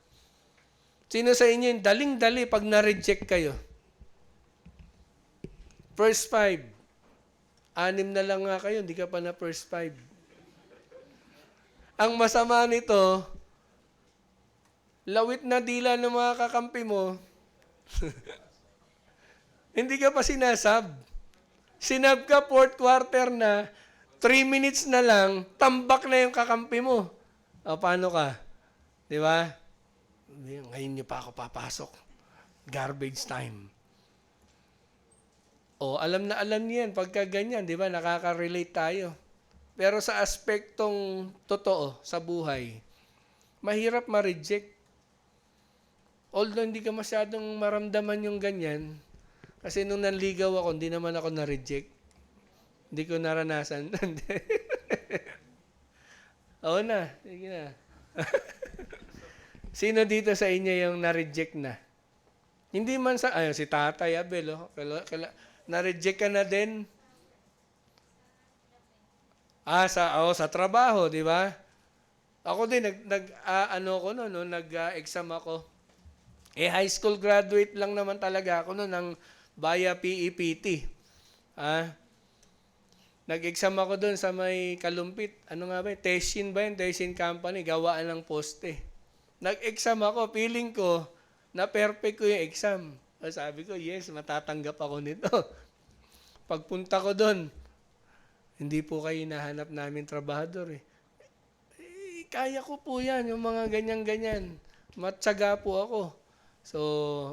S1: Sino sa inyo yung daling-dali pag na-reject kayo? First 5. 6 na lang nga kayo, hindi ka pa na first 5. Ang masama nito, lawit na dila ng mga kakampi mo, hindi ka pa sinasab. Sinab ka, fourth quarter na, 3 minutes na lang, tambak na yung kakampi mo. O, paano ka? Di ba? Ngayon niyo pa ako papasok. Garbage time. O, alam na alam niyan, pagka ganyan, di ba, nakaka-relate tayo. Pero sa aspektong totoo sa buhay, mahirap ma-reject. Although hindi ka masyadong maramdaman yung ganyan, kasi nung nanligaw ako, hindi naman ako na-reject. Hindi ko naranasan. Oo na, sige na. Sino dito sa inyo yung na-reject na? Hindi man sa, si Tatay Abel, na-reject ka na din? Sa trabaho, di ba? Ako din, nag-exam ako. High school graduate lang naman talaga ako noon ng Baya PEPT. Nag-exam ako doon sa may Kalumpit. Ano nga ba? Tessin ba yun? Tessin Company. Gawaan ng poste. Nag-exam ako. Feeling ko na perfect ko yung exam. Sabi ko, yes, matatanggap ako nito. Pagpunta ko doon, hindi po kayo hinahanap namin trabahador eh. Kaya ko po yan, yung mga ganyan-ganyan. Matyaga po ako. So,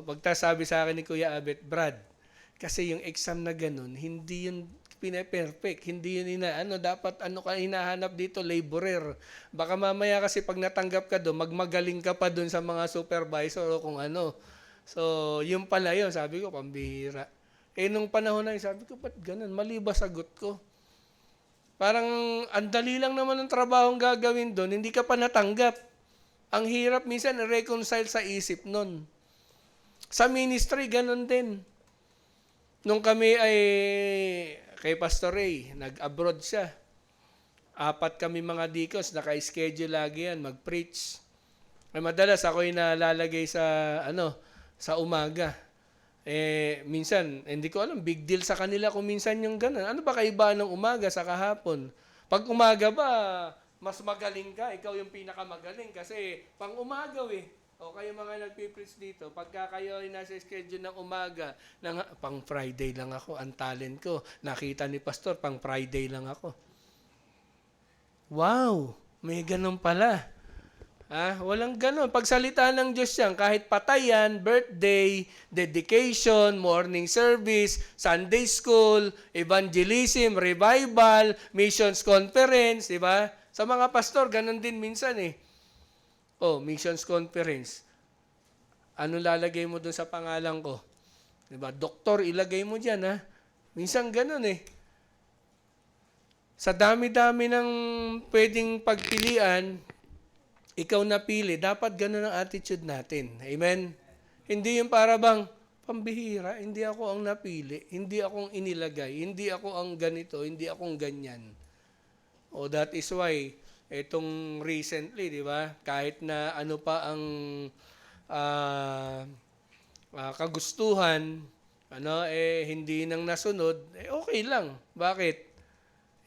S1: pagtasabi sa akin ni Kuya Abet, Brad, kasi yung exam na ganun, hindi yun pina-perfect. Hindi yun dapat ka hinahanap dito, laborer. Baka mamaya kasi pag natanggap ka doon, magmagaling ka pa doon sa mga supervisor o kung ano. So, yun pala yun. Sabi ko, pambihira. Nung panahon na yun, sabi ko, ba't ganun? Mali ba sagot ko? Parang andali lang naman ang trabahong gagawin doon, hindi ka pa natanggap. Ang hirap minsan reconcile sa isip nun. Sa ministry, ganun din. Nung kami ay kay Pastor Ray, nag-abroad siya. 4 kami mga deacons, naka-schedule lagi yan, mag-preach. Ay madalas ako'y nalalagay sa umaga. Minsan, hindi ko alam, big deal sa kanila kung minsan yung ganun. Ano ba kaibahan ng umaga sa kahapon? Pag umaga ba, mas magaling ka, ikaw yung pinakamagaling kasi pang umagaw eh. O kayo mga nagpipreach dito, pagka kayo ay nasa schedule ng umaga, pang Friday lang ako, ang talent ko. Nakita ni Pastor, pang Friday lang ako. Wow, may ganun pala. Walang ganun. Pagsalita ng Diyos yan, kahit patayan, birthday, dedication, morning service, Sunday school, evangelism, revival, missions conference, di ba? Sa mga pastor, ganun din minsan eh. Missions conference. Ano lalagay mo dun sa pangalan ko? Di ba? Doktor, ilagay mo dyan, Minsan ganun eh. Sa dami-dami ng pwedeng pagpilian, ikaw napili, dapat ganun ang attitude natin. Amen? Hindi yung para bang, pambihira, hindi ako ang napili, hindi akong inilagay, hindi ako ang ganito, hindi akong ganyan. That is why, itong recently, di ba, kahit na ano pa ang kagustuhan, hindi nang nasunod, okay lang. Bakit?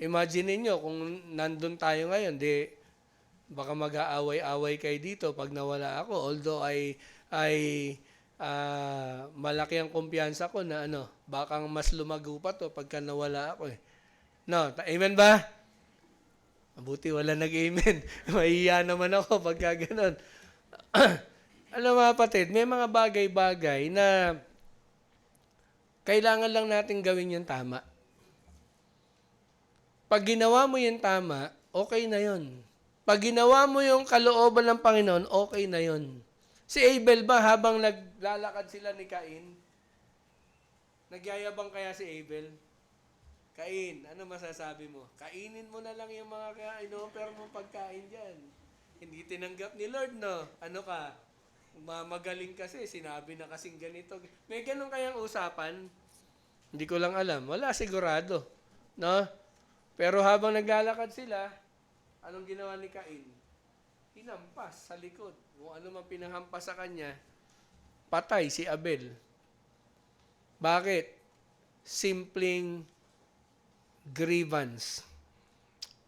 S1: Imagine niyo kung nandun tayo ngayon, baka mag-aaway-away kayo dito pag nawala ako. Although malaki ang kumpiyansa ko na baka mas lumago pa to pagka nawala ako eh. No, amen ba? Mabuti wala nag-amen. Mahihiya naman ako pagka ganun. Alam mga kapatid, may mga bagay-bagay na kailangan lang natin gawin yung tama. Pag ginawa mo yung tama, okay na yon. Pag ginawa mo yung kalooban ng Panginoon, okay na yon. Si Abel ba, habang naglalakad sila ni Cain, nagyayabang kaya si Abel? Cain, ano masasabi mo? Kainin mo na lang yung mga in-offer mong pagkain dyan. Hindi tinanggap ni Lord, no? Ano ka? Magaling kasi, sinabi na kasing ganito. May ganun kayang usapan? Hindi ko lang alam. Wala sigurado. No? Pero habang naglalakad sila, anong ginawa ni Cain? Hinampas sa likod. Kung ano man pinahampas sa kanya, patay si Abel. Bakit? Simpleng grievance.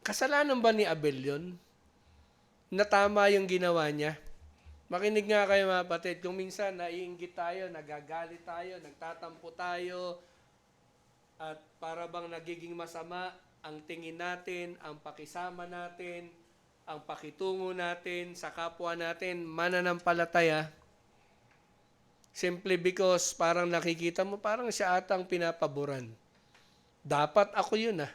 S1: Kasalanan ba ni Abel yun? Na tama yung ginawa niya? Makinig nga kayo mga kapatid, kung minsan naiinggit tayo, nagagalit tayo, nagtatampo tayo, at para bang nagiging masama ang tingin natin, ang pakisama natin, ang pakitungo natin sa kapwa natin, mananampalataya, simply because parang nakikita mo, parang siya atang pinapaboran. Dapat ako yun ah.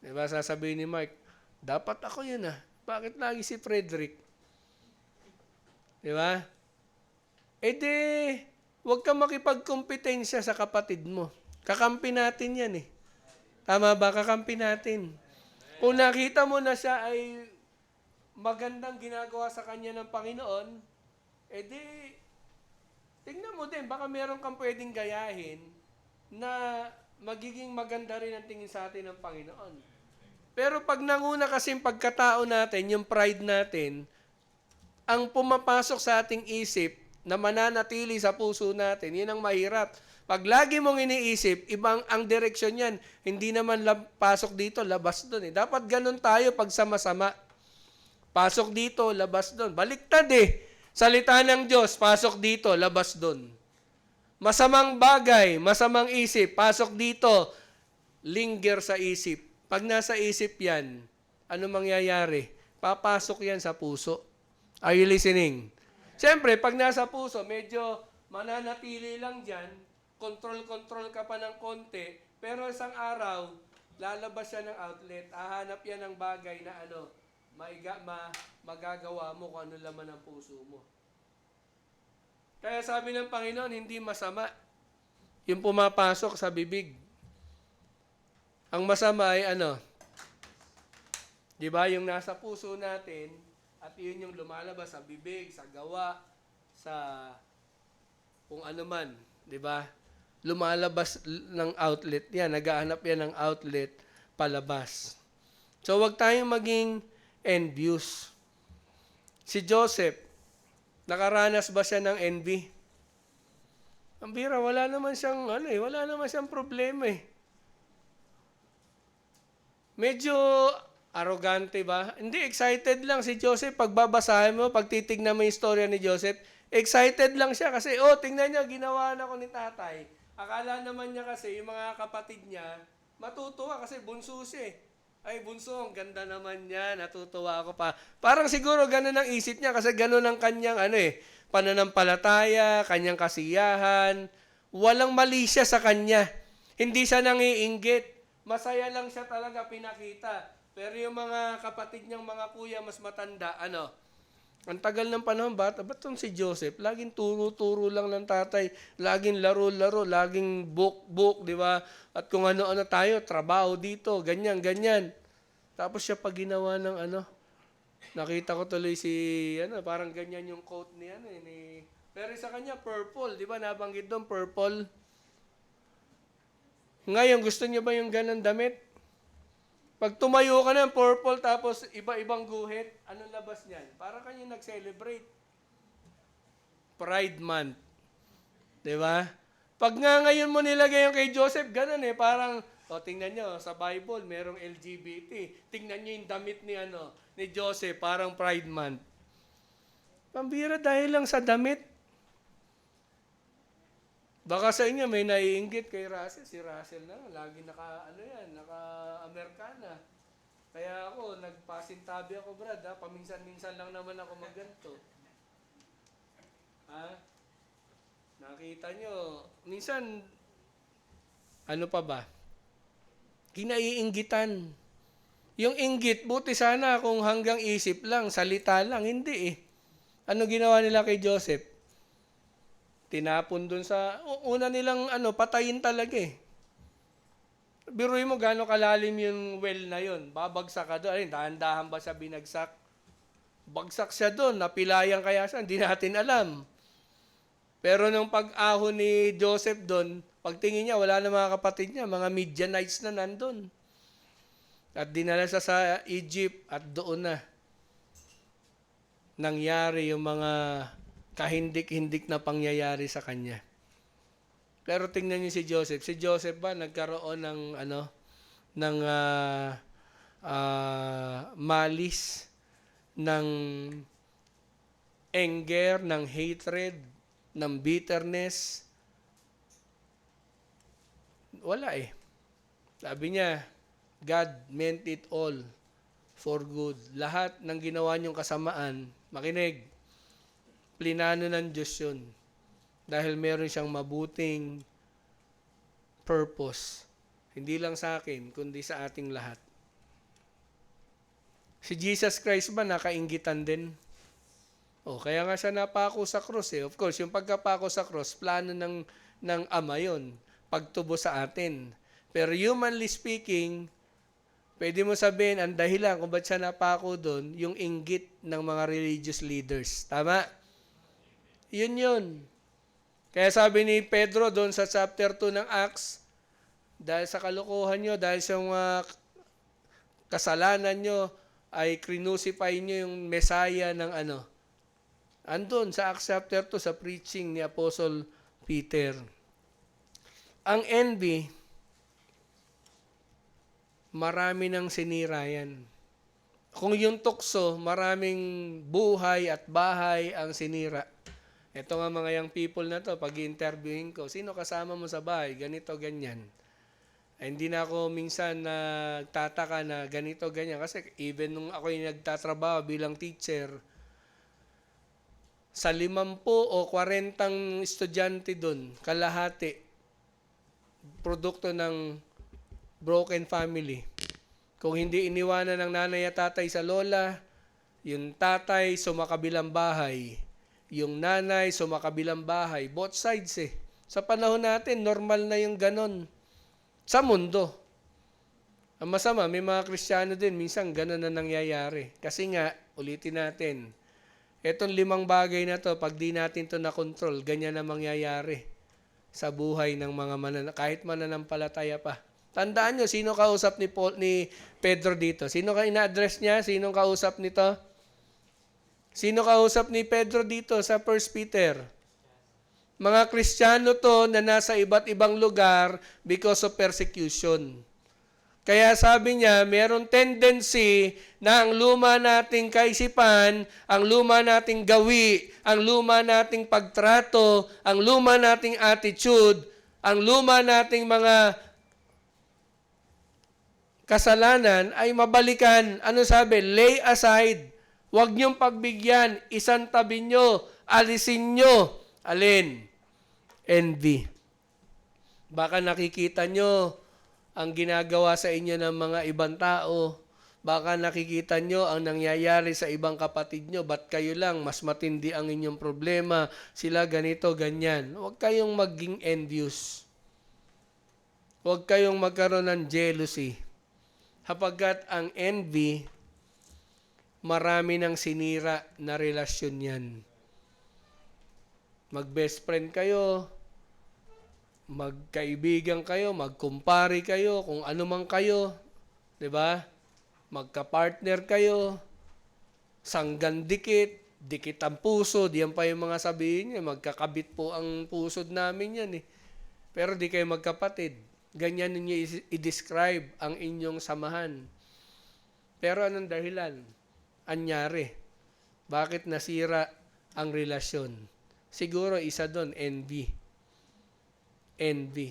S1: Diba sasabihin ni Mark, dapat ako yun ah. Bakit lagi si Frederick? Diba? E de, huwag kang makipagkompetensya sa kapatid mo. Kakampi natin yan eh. Tama ba? Kakampi natin. Kung nakita mo na siya ay magandang ginagawa sa kanya ng Panginoon, e di, tingnan mo din, baka meron kang pwedeng gayahin na magiging maganda rin ang tingin sa atin ng Panginoon. Pero pag nanguna kasing pagkatao natin, yung pride natin, ang pumapasok sa ating isip na mananatili sa puso natin, yun ang mahirap. Pag lagi mong iniisip, ibang ang direksyon yan. Hindi naman pasok dito, labas doon. Dapat ganun tayo pag sama-sama. Pasok dito, labas doon. Baliktad eh. Salita ng Diyos, pasok dito, labas doon. Masamang bagay, masamang isip, pasok dito, linger sa isip. Pag nasa isip yan, ano mangyayari? Papasok yan sa puso. Are you listening? Siyempre, pag nasa puso, medyo mananatili lang dyan, control ka pa ng konti, pero isang araw, lalabas siya ng outlet, hahanap yan ng bagay na magagawa mo kung ano laman ng puso mo. Kaya sabi ng Panginoon, hindi masama yung pumapasok sa bibig. Ang masama ay di ba, yung nasa puso natin, at yun yung lumalabas sa bibig, sa gawa, sa kung ano man, di ba? Lumalabas ng outlet yan, naghahanap yan ng outlet palabas. So, wag tayong maging envious. Si Joseph, nakaranas ba siya ng envy? Ang bira, wala naman siyang problema eh. Medyo arrogante ba? Hindi, excited lang si Joseph. Pag babasahin mo, pag titignan mo yung istorya ni Joseph, excited lang siya kasi, tingnan niya, ginawa na ko ni tatay. Akala naman niya kasi, yung mga kapatid niya, matutuwa kasi bunso siya. Ay, bunso, ang ganda naman niya, natutuwa ako pa. Parang siguro ganun ang isip niya kasi ganun ang kanyang pananampalataya, kanyang kasiyahan. Walang mali siya sa kanya. Hindi siya nangiinggit. Masaya lang siya talaga pinakita. Pero yung mga kapatid niyang mga kuya mas matanda, ang tagal ng panahon, ba't itong si Joseph? Laging turo-turo lang ng tatay. Laging laro-laro, laging book, di ba? At kung ano-ano tayo, trabaho dito, ganyan. Tapos siya pag ginawa ng nakita ko tuloy parang ganyan yung quote ni pero sa kanya, purple, di ba? Nabanggit doon, purple. Ngayon, gusto niyo ba yung ganang damit? Pag tumayo ka ng purple tapos iba-ibang guhit, anong labas niyan? Para kanyang nag-celebrate. Pride Month. Di ba? Pag nga ngayon mo nilagay yung kay Joseph, ganun parang, tingnan nyo, sa Bible, merong LGBT. Tingnan nyo yung damit ni Joseph, parang Pride Month. Pambira dahil lang sa damit. Baka sa inyo may naiinggit kay Russell. Si Russell na, lagi naka-Amerikana. Kaya ako, nagpasintabi ako, Brad. Paminsan-minsan lang naman ako magganto. Ha? Nakita nyo, minsan, ano pa ba? Kinaiinggitan. Yung inggit, buti sana kung hanggang isip lang, salita lang. Hindi eh. Ano ginawa nila kay Joseph? Tinapon dun sa, una nilang patayin talaga eh. Biruin mo gaano kalalim yung well na yun. Babagsak ka doon. Ay, dahan-dahan ba siya binagsak? Bagsak siya doon. Napilayan kaya siya. Hindi natin alam. Pero nung pag-ahon ni Joseph doon, pagtingin niya, wala na mga kapatid niya. Mga Midianites na nandun. At dinala siya sa Egypt at doon na nangyari yung mga kahindik-hindik na pangyayari sa kanya. Pero tingnan niyo si Joseph. Si Joseph ba nagkaroon ng ng malis, ng anger, ng hatred, ng bitterness? Wala eh. Sabi niya, God meant it all for good. Lahat ng ginawa niyong kasamaan, makinig, plinano ng Diyos yun. Dahil meron siyang mabuting purpose. Hindi lang sa akin, kundi sa ating lahat. Si Jesus Christ ba nakainggitan din? Kaya nga siya napako sa krus eh. Of course, yung pagkapako sa krus, plano ng Ama yun. Pagtubo sa atin. Pero humanly speaking, pwede mo sabihin, ang dahilan kung ba't siya napako doon, yung inggit ng mga religious leaders. Tama? Yun. Kaya sabi ni Pedro doon sa chapter 2 ng Acts, dahil sa kalokohan nyo, dahil sa mga kasalanan nyo, ay crucify nyo yung Messiah ng andun sa Acts chapter 2 sa preaching ni Apostle Peter. Ang envy, marami ng sinira yan. Kung yung tukso, maraming buhay at bahay ang sinira. Ito nga mga young people na to, pag i-interviewin ko, sino kasama mo sa bahay? Ganito, ganyan. Ay, hindi na ako minsan nagtataka na ganito, ganyan. Kasi even nung ako yung nagtatrabaho bilang teacher, sa 50 o 40 estudyante doon, kalahati, produkto ng broken family. Kung hindi iniwanan ng nanay at tatay sa lola, yung tatay sumakabilang bahay, yung nanay sumakabilang bahay, both sides eh. Sa panahon natin, normal na yung ganon. Sa mundo. Ang masama, may mga Kristiyano din, minsan ganon na nangyayari. Kasi nga, ulitin natin, etong 5 bagay na to, pag di natin to na-control, ganyan na mangyayari sa buhay ng mga kahit mananampalataya pa. Tandaan nyo, sino kausap ni Pedro dito? Sino ka ina-address niya? Sino kausap nito? Sino kausap ni Pedro dito sa 1 Peter? Mga Kristiyano to na nasa iba't ibang lugar because of persecution. Kaya sabi niya, mayroong tendency na ang luma nating kaisipan, ang luma nating gawi, ang luma nating pagtrato, ang luma nating attitude, ang luma nating mga kasalanan ay mabalikan. Ano sabi? Lay aside. Huwag niyong pagbigyan. Isantabi niyo. Alisin niyo. Alin? Envy. Baka nakikita niyo ang ginagawa sa inyo ng mga ibang tao. Baka nakikita nyo ang nangyayari sa ibang kapatid nyo. Ba't kayo lang? Mas matindi ang inyong problema. Sila ganito, ganyan. Huwag kayong maging envious. Huwag kayong magkaroon ng jealousy. Hapagkat ang envy, marami ng sinira na relasyon yan. Mag-best friend kayo, magkaibigan kayo, magkumpare kayo, kung ano man kayo. 'Di ba? Magka-partner kayo, sanggan dikit, dikit ang puso, diyan pa yung mga sabihin niya, magkakabit po ang pusod namin yan eh. Pero di kayo magkapatid. Ganyan ninyo i-describe ang inyong samahan. Pero anong dahilan? Anyari. Bakit nasira ang relasyon? Siguro isa doon, envy. Envy.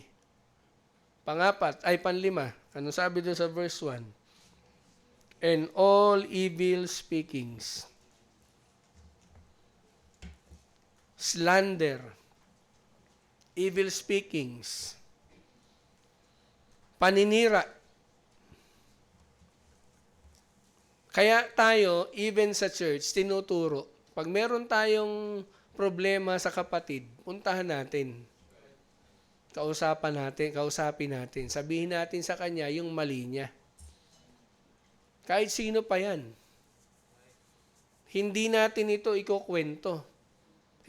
S1: Panlima. Ano sabi doon sa verse 1? And all evil speakings. slander, evil speakings, paninira. Kaya tayo, even sa church, tinuturo, pag meron tayong problema sa kapatid, puntahan natin. Kausapin natin. Sabihin natin sa kanya yung mali niya. Kahit sino pa yan. Hindi natin ito ikukwento.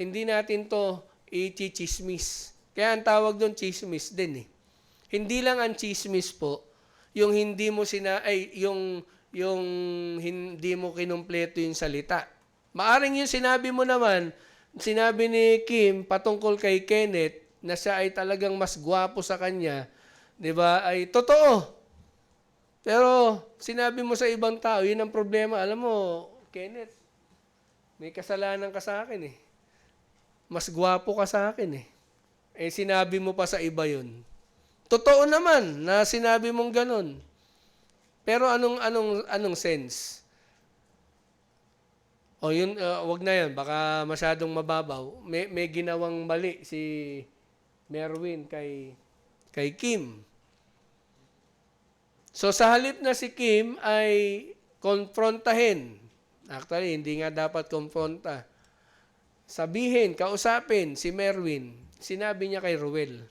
S1: Hindi natin to i-chismis. Kaya ang tawag doon chismis din eh. Hindi lang ang chismis po, yung hindi mo yung hindi mo kinumpleto yung salita. Maaring yung sinabi mo naman, sinabi ni Kim patungkol kay Kenneth, na siya ay talagang mas gwapo sa kanya, di ba, ay totoo. Pero sinabi mo sa ibang tao, yun ang problema. Alam mo, Kenneth, may kasalanan ka sa akin eh. Mas gwapo ka sa akin eh. Eh sinabi mo pa sa iba yun. Totoo naman na sinabi mong ganun. Pero anong sense? O yun, wag na yan, baka masyadong mababaw. May ginawang mali si Merwin kay Kim. So sa halip na si Kim ay konfrontahin. Actually, hindi nga dapat konfronta. Sabihin, kausapin si Merwin. Sinabi niya kay Ruel.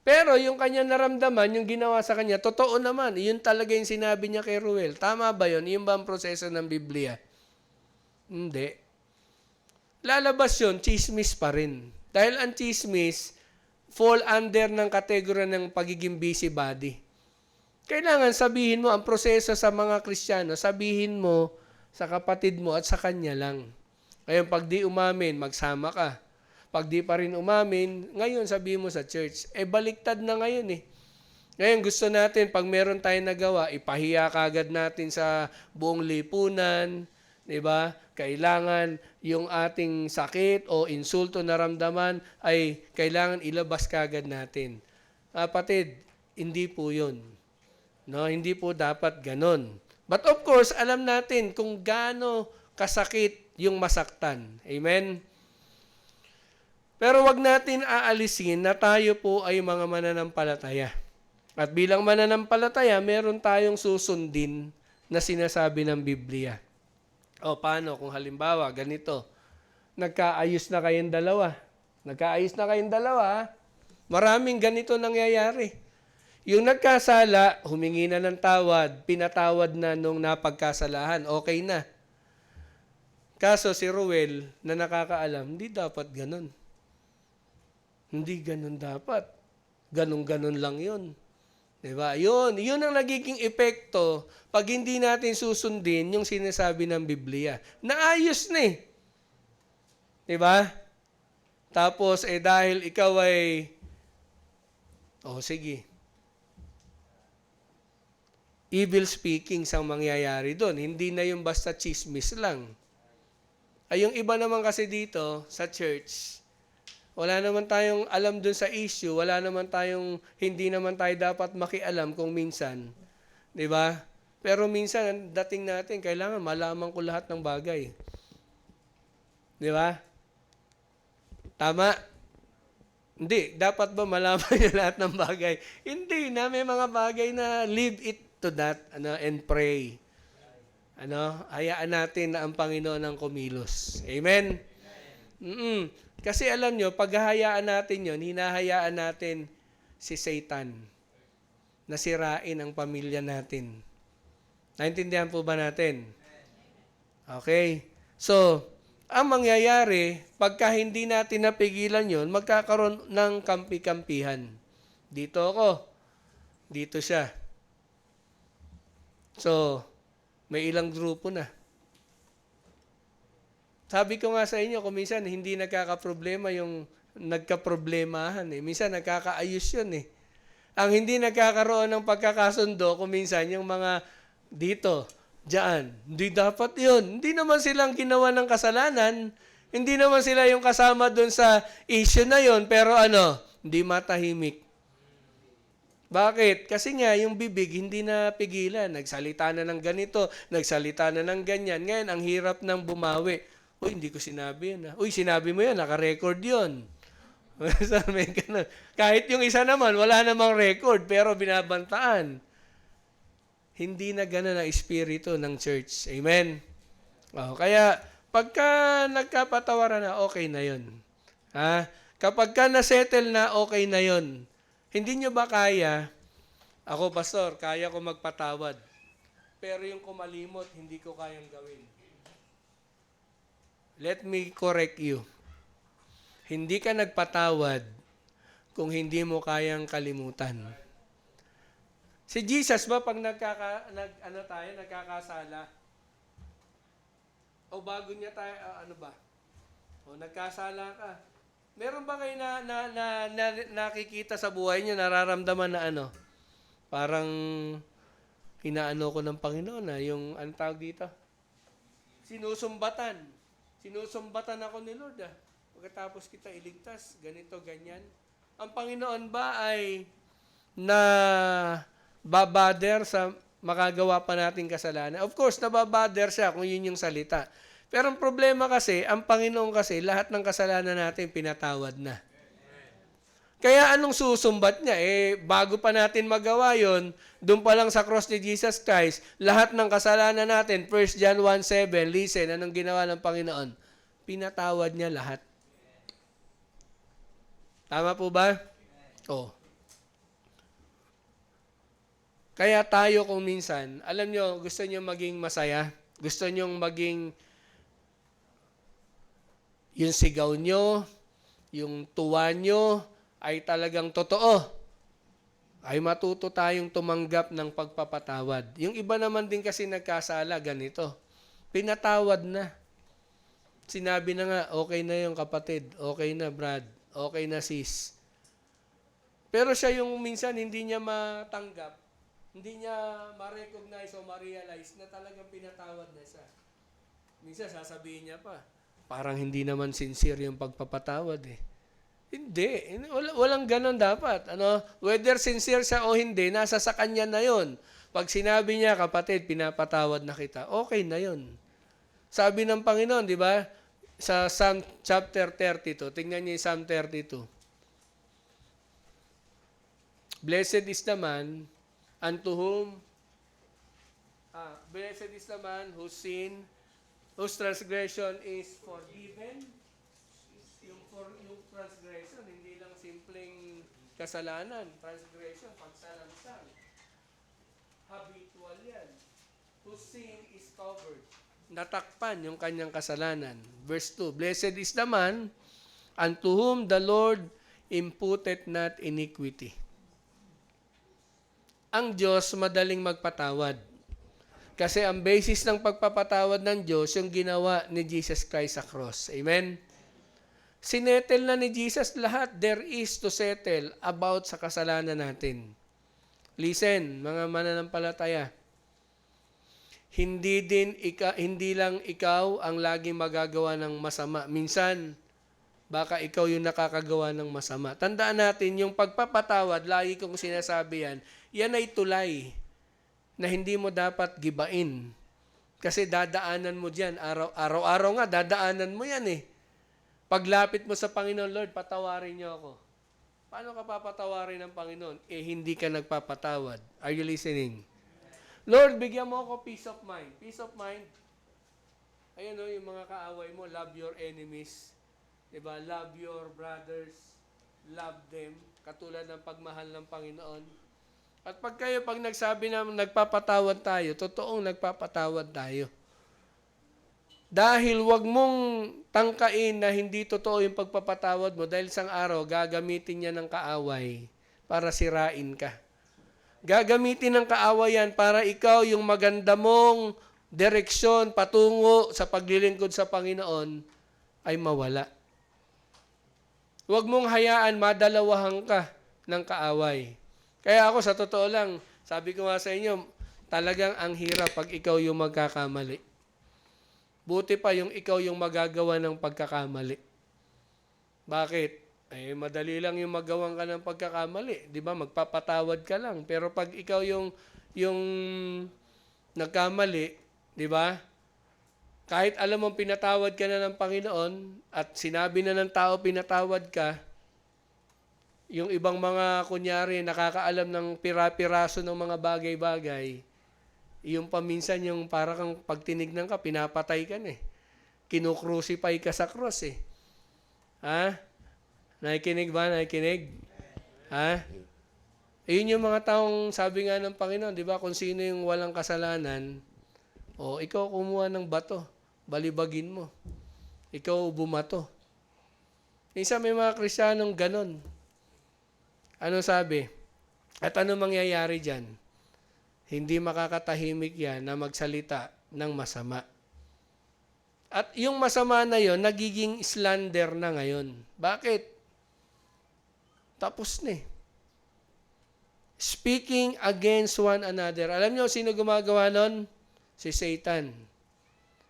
S1: Pero yung kanya naramdaman, yung ginawa sa kanya, totoo naman. Yun talaga yung sinabi niya kay Ruel. Tama ba yun? Yun ba ang proseso ng Biblia? Hindi. Lalabas yun, chismis pa rin. Dahil ang chismis, fall under ng kategorya ng pagiging busybody. Kailangan sabihin mo ang proseso sa mga Kristiyano, sabihin mo sa kapatid mo at sa kanya lang. Ngayon, pag di umamin, magsama ka. Pag di pa rin umamin, ngayon sabihin mo sa church. Eh, baliktad na ngayon eh. Ngayon, gusto natin, pag meron tayong nagawa, ipahiya kagad natin sa buong lipunan, di ba? Kailangan yung ating sakit o insulto na ramdaman ay kailangan ilabas kagad natin. Kapatid, hindi po yun. No, hindi po dapat ganon. But of course, alam natin kung gaano kasakit yung masaktan. Amen? Pero wag natin aalisin na tayo po ay mga mananampalataya. At bilang mananampalataya, meron tayong susundin na sinasabi ng Biblia. O paano kung halimbawa, ganito, nagkaayos na kayong dalawa, maraming ganito nangyayari. Yung nagkasala, humingi na ng tawad, pinatawad na nung napagkasalahan, okay na. Kaso si Ruel, na nakakaalam, hindi dapat ganun. Hindi ganun dapat. Ganun-ganun lang yun. Diba? Yun ang nagiging epekto pag hindi natin susundin yung sinasabi ng Biblia. Naayos na eh. Diba? Tapos, dahil ikaw ay, sige. Evil speaking ang mangyayari doon. Hindi na yung basta chismis lang. Ay, yung iba naman kasi dito, sa church, wala naman tayong alam dun sa issue, hindi naman tayo dapat makialam kung minsan. Di ba? Pero minsan, ang dating natin, kailangan malaman ko lahat ng bagay. Di ba? Tama? Hindi. Dapat ba malaman niya lahat ng bagay? Hindi na. May mga bagay na leave it to that and pray. Hayaan natin na ang Panginoon ang kumilos. Amen? Kasi alam nyo, paghahayaan natin yon, hinahayaan natin si Satan na sirain ang pamilya natin. Naintindihan po ba natin? Okay. So, ang mangyayari, pagka hindi natin napigilan yon, magkakaroon ng kampi-kampihan. Dito ako. Dito siya. So, may ilang grupo na. Sabi ko nga sa inyo, kung minsan hindi nagkakaproblema yung nagkaproblemahan eh. Minsan nagkakaayos yun eh. Ang hindi nagkakaroon ng pagkakasundo, kung minsan yung mga dito, dyan, hindi dapat yun. Hindi naman silang ginawa ng kasalanan. Hindi naman sila yung kasama dun sa issue na yun. Pero hindi matahimik. Bakit? Kasi nga, yung bibig hindi na pigilan. Nagsalita na ng ganito, nagsalita na ng ganyan. Ngayon, ang hirap ng bumawi. Uy, hindi ko sinabi yan. Uy, sinabi mo yan, naka-record yun. May ganun. Kahit yung isa naman, wala namang record, pero binabantaan. Hindi na ganun ang espiritu ng church. Amen? Kaya, pagka nagkapatawaran na, okay na yun. Ha? Kapag ka na-settle na, okay na yun. Hindi nyo ba kaya, ako pastor, kaya ko magpatawad. Pero yung kumalimot, hindi ko kayang gawin. Let me correct you. Hindi ka nagpatawad kung hindi mo kayang kalimutan. Si Jesus ba pag nagkakasala? O bago niya tayo, O nagkasala ka. Meron ba kayo nakikita sa buhay niyo, nararamdaman na parang inaano ko ng Panginoon yung anong tawag dito? Sinusumbatan. Sinusumbatan ako ni Lord Pagkatapos kita iligtas, ganito, ganyan. Ang Panginoon ba ay babader sa makagawa pa nating kasalanan? Of course, nababader siya kung yun yung salita. Pero ang problema kasi, ang Panginoon kasi, lahat ng kasalanan natin pinatawad na. Kaya anong susumbat niya? Bago pa natin magawa yon, doon pa lang sa cross ni Jesus Christ, lahat ng kasalanan natin, 1 John 1:7, listen, anong ginawa ng Panginoon? Pinatawad niya lahat. Tama po ba? Kaya tayo kung minsan, alam nyo, gusto nyo maging masaya, gusto nyo maging yung sigaw nyo, yung tuwa nyo, ay talagang totoo. Ay matuto tayong tumanggap ng pagpapatawad. Yung iba naman din kasi nagkasala, ganito. Pinatawad na. Sinabi na nga, okay na yung kapatid, okay na Brad, okay na sis. Pero siya yung minsan hindi niya matanggap, hindi niya ma-recognize o ma-realize na talagang pinatawad na siya. Minsan sasabihin niya pa, parang hindi naman sincere yung pagpapatawad Hindi. Walang ganon dapat. Whether sincere siya o hindi, nasa sa kanya na yon. Pag sinabi niya, kapatid, pinapatawad na kita, okay na yon. Sabi ng Panginoon, di ba? Sa Psalm chapter 32, tingnan niyo yung Psalm 32. Blessed is the man whose sin, whose transgression is forgiven. Yung transgression, hindi lang simpleng kasalanan. Transgression, pagsalansang. Habitual yan. Whose sin is covered. Natakpan yung kanyang kasalanan. Verse 2, Blessed is the man unto whom the Lord imputeth not iniquity. Ang Diyos madaling magpatawad. Kasi ang basis ng pagpapatawad ng Diyos, yung ginawa ni Jesus Christ sa cross. Amen? Sinettle na ni Jesus lahat there is to settle about sa kasalanan natin. Listen, mga mananampalataya. Hindi lang ikaw ang laging magagawa ng masama. Minsan, baka ikaw yung nakakagawa ng masama. Tandaan natin, yung pagpapatawad, lagi kong sinasabi yan ay tulay na hindi mo dapat gibain. Kasi dadaanan mo dyan. Araw-araw nga, dadaanan mo yan Paglapit mo sa Panginoon, Lord, patawarin niyo ako. Paano ka papatawarin ng Panginoon? Hindi ka nagpapatawad. Are you listening? Lord, bigyan mo ako peace of mind. Peace of mind. Ayun yung mga kaaway mo, love your enemies. Diba? Love your brothers. Love them. Katulad ng pagmahal ng Panginoon. At pag nagsabi na nagpapatawad tayo, totoong nagpapatawad tayo. Dahil wag mong tangkain na hindi totoo yung pagpapatawad mo dahil isang araw gagamitin niya ng kaaway para sirain ka. Gagamitin ng kaawayan para ikaw yung maganda mong direksyon patungo sa paglilingkod sa Panginoon ay mawala. Huwag mong hayaan madalawahan ka ng kaaway. Kaya ako sa totoo lang, sabi ko nga sa inyo, talagang ang hirap pag ikaw yung magkakamali. Buti pa yung ikaw yung magagawa ng pagkakamali. Bakit? Madali lang yung magawan ka ng pagkakamali. Di ba? Magpapatawad ka lang. Pero pag ikaw yung nagkamali, di ba? Kahit alam mong pinatawad ka na ng Panginoon at sinabi na ng tao pinatawad ka, yung ibang mga kunyari nakakaalam ng pira-piraso ng mga bagay-bagay, yung paminsan yung para kang pag tinignan ka, pinapatay ka na eh. Kinukrucify ka sa cross eh. Ha? Nakikinig ba? Nakikinig? Ha? Yun yung mga taong sabi nga ng Panginoon, di ba? Kung sino yung walang kasalanan, o ikaw kumuha ng bato, balibagin mo. Ikaw bumato. Minsan may mga Kristiyanong ganon. Ano sabi? At ano mangyayari dyan? Hindi makakatahimik yan na magsalita ng masama. At yung masama na yon nagiging slander na ngayon. Bakit? Tapos na eh. Speaking against one another. Alam niyo sino gumagawa nun? Si Satan.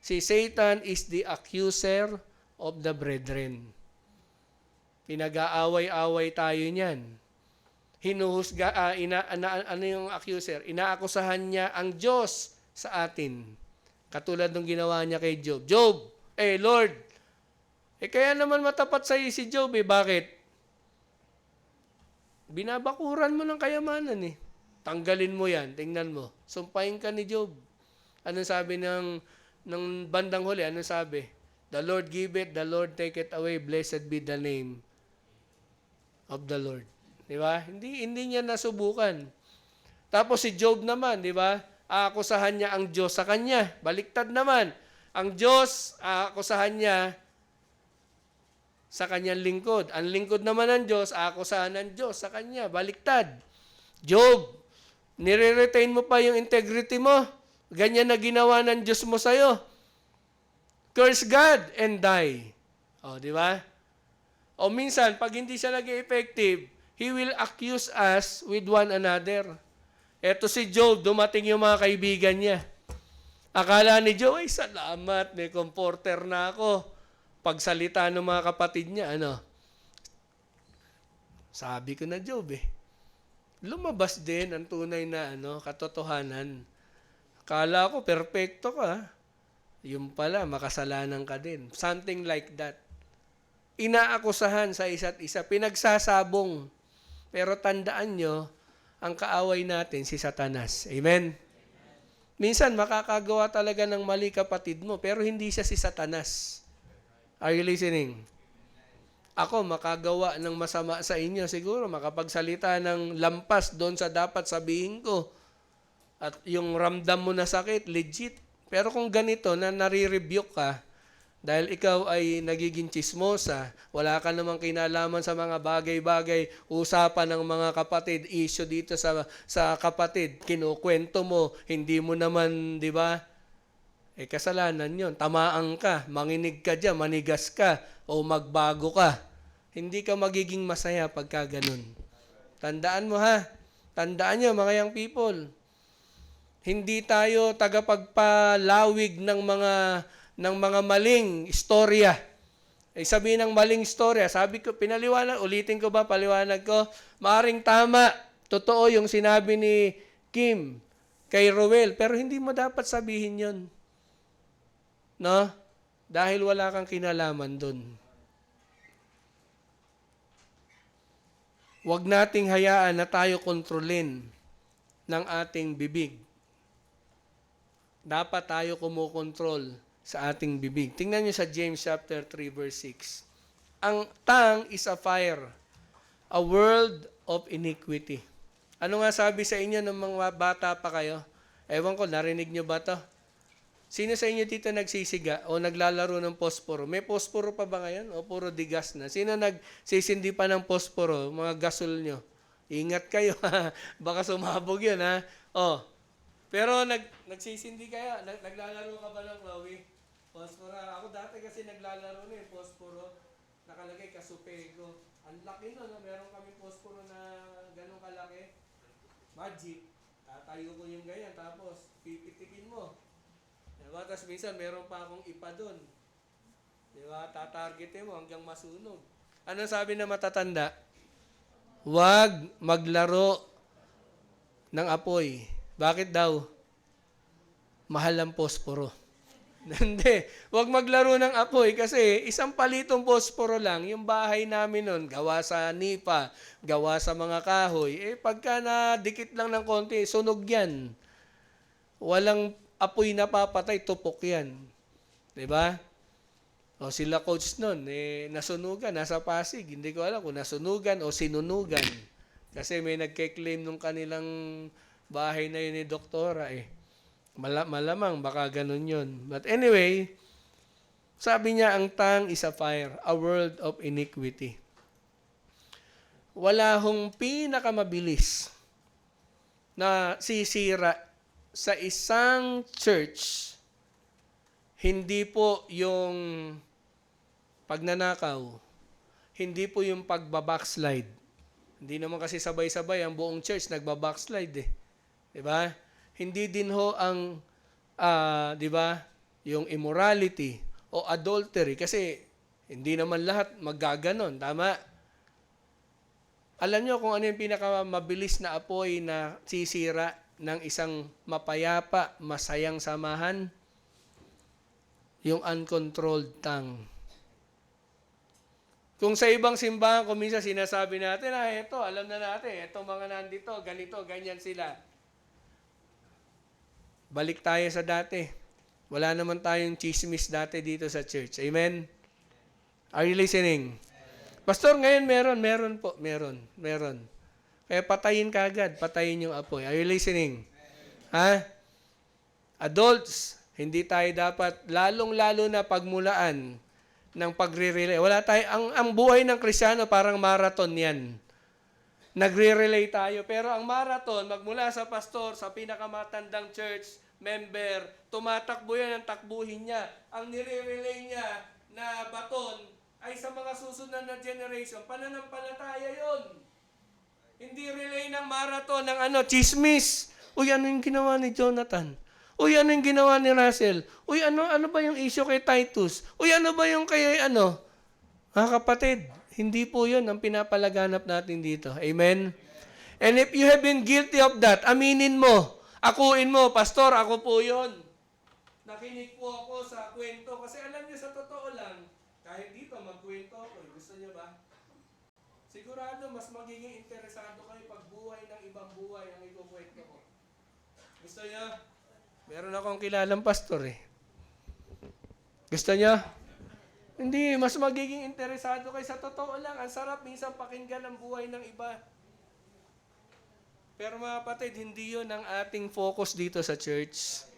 S1: Si Satan is the accuser of the brethren. Pinag-aaway-away tayo niyan. Hinuhusga, ano yung accuser? Inaakusahan niya ang Diyos sa atin. Katulad ng ginawa niya kay Job. Job, Lord, kaya naman matapat sa si Job Bakit? Binabakuran mo ng kayamanan eh. Tanggalin mo yan, tingnan mo. Sumpahin ka ni Job. Anong sabi ng bandang huli? Anong sabi? The Lord give it, the Lord take it away. Blessed be the name of the Lord. Di ba? Hindi niya nasubukan. Tapos si Job naman, di ba? Aakusahan niya ang Diyos sa kanya. Baliktad naman. Ang Diyos, aakusahan niya sa kanyang lingkod. Ang lingkod naman ng Diyos, aakusahan ng Diyos sa kanya. Baliktad. Job, nire-retain mo pa yung integrity mo. Ganyan na ginawa ng Diyos mo sa'yo. Curse God and die. O, di ba? O minsan, pag hindi siya nag-effective, He will accuse us with one another. Eto si Job, dumating yung mga kaibigan niya. Akala ni Job, salamat, may comforter na ako. Pagsalita ng mga kapatid niya, sabi ko na Job lumabas din ang tunay na katotohanan. Akala ko, perfecto ka. Yung pala, makasalanan ka din. Something like that. Inaakusahan sa isa't isa, pinagsasabong. Pero tandaan nyo, ang kaaway natin si Satanas. Amen? Minsan, makakagawa talaga ng mali kapatid mo, pero hindi siya si Satanas. Are you listening? Ako, makagawa ng masama sa inyo. Siguro, makapagsalita ng lampas doon sa dapat sabihin ko. At yung ramdam mo na sakit, legit. Pero kung ganito, na nare-rebuke ka, dahil ikaw ay nagiging chismosa, wala ka namang kinalaman sa mga bagay-bagay, usapan ng mga kapatid, issue dito sa kapatid, kinukwento mo, hindi mo naman, di ba? Kasalanan yon. Tamaan ka, manginig ka dyan, manigas ka, o magbago ka. Hindi ka magiging masaya pagka ganun. Tandaan mo ha. Tandaan nyo mga young people. Hindi tayo tagapagpalawig ng mga maling istorya. Sabihin ng maling istorya, sabi ko, ulitin ko ba, paliwanag ko? Maaring tama, totoo yung sinabi ni Kim kay Roel, pero hindi mo dapat sabihin yon. No? Dahil wala kang kinalaman dun. Huwag nating hayaan na tayo kontrolin ng ating bibig. Dapat tayo kumukontrol sa ating bibig. Tingnan niyo sa James chapter 3 verse 6. Ang tongue is a fire, a world of iniquity. Ano nga sabi sa inyo ng mga bata pa kayo? Ewan ko, narinig niyo ba to? Sino sa inyo dito nagsisiga o naglalaro ng posporo? May posporo pa ba ngayon o puro digas na? Sino nagsisindi pa ng posporo? Mga gasol nyo. Ingat kayo ha. Baka sumabog yun ha. Pero nagsisindi kayo. Naglalaro ka ba ng Chloe? Posporo. Ako dati kasi naglalaro na yung posporo. Nakalagay kasupego. Ang laki no. Meron kami posporo na ganun kalaki. Magic. Tatayo ko yung ganyan. Tapos pipitikin mo. Diba? Tapos minsan meron pa akong ipa doon. Diba? Tatargetin mo hanggang masunog. Anong sabi na matatanda? Huwag maglaro ng apoy. Bakit daw? Mahal ang posporo. Hindi. Huwag maglaro ng apoy kasi isang palitong posporo lang, yung bahay namin nun, gawa sa nipa, gawa sa mga kahoy, pagka nadikit lang ng konti, sunog yan. Walang apoy na papatay, tupok yan. 'Di ba? O sila coach nun, nasunugan, nasa Pasig. Hindi ko alam kung nasunugan o sinunugan. Kasi may nagke-claim nung kanilang bahay na yun ni Doktora Malamang baka ganun yun. But anyway, sabi niya ang tongue is a fire, a world of iniquity. Wala hong pinakamabilis na sisira sa isang church, hindi po yung pagnanakaw, hindi po yung pagbabackslide. Hindi naman kasi sabay-sabay ang buong church nagbabackslide eh. 'Di ba? Hindi din ho ang 'di ba, yung immorality o adultery kasi hindi naman lahat maggaganon, tama? Alam niyo kung ano yung pinakamabilis na apoy na sisira ng isang mapayapa, masayang samahan? Yung uncontrolled tongue. Kung sa ibang simbahan, kung minsan sinasabi natin, eto, alam na natin, eto mga nandito, ganito, ganyan sila. Balik tayo sa dati. Wala naman tayong chismis dati dito sa church. Amen? Are you listening? Pastor, ngayon meron. Kaya patayin ka agad, patayin yung apoy. Are you listening? Ha? Adults, hindi tayo dapat, lalong-lalo na pagmulaan ng pagre-relay. Wala tayo, ang buhay ng Kristiyano parang marathon yan. Nagre-relay tayo. Pero ang marathon, magmula sa pastor, sa pinakamatandang church member, tumatakbo yan ang takbuhin niya. Ang nire-relay niya na baton ay sa mga susunod na generation. Pananampalataya yon. Hindi relay ng marathon ng chismis. Uy, ano yung ginawa ni Jonathan? Uy, ano yung ginawa ni Russell? Uy, ano ba yung issue kay Titus? Uy, ano ba yung kay Mga kapatid, hindi po yun ang pinapalaganap natin dito. Amen? And if you have been guilty of that, aminin mo, akuin mo, Pastor, ako po yun. Nakinig po ako sa kwento. Kasi alam niyo, sa totoo lang, kahit dito magkwento ako, gusto niyo ba? Sigurado, mas magiging interesado kayo pag buhay ng ibang buhay ang ikukwento ko. Gusto niyo? Meron akong kilalang pastor Gusto niyo? Hindi, mas magiging interesado kayo. Sa totoo lang, ang sarap minsan pakinggan ang buhay ng iba. Pero mga kapatid, hindi yun ang ating focus dito sa church.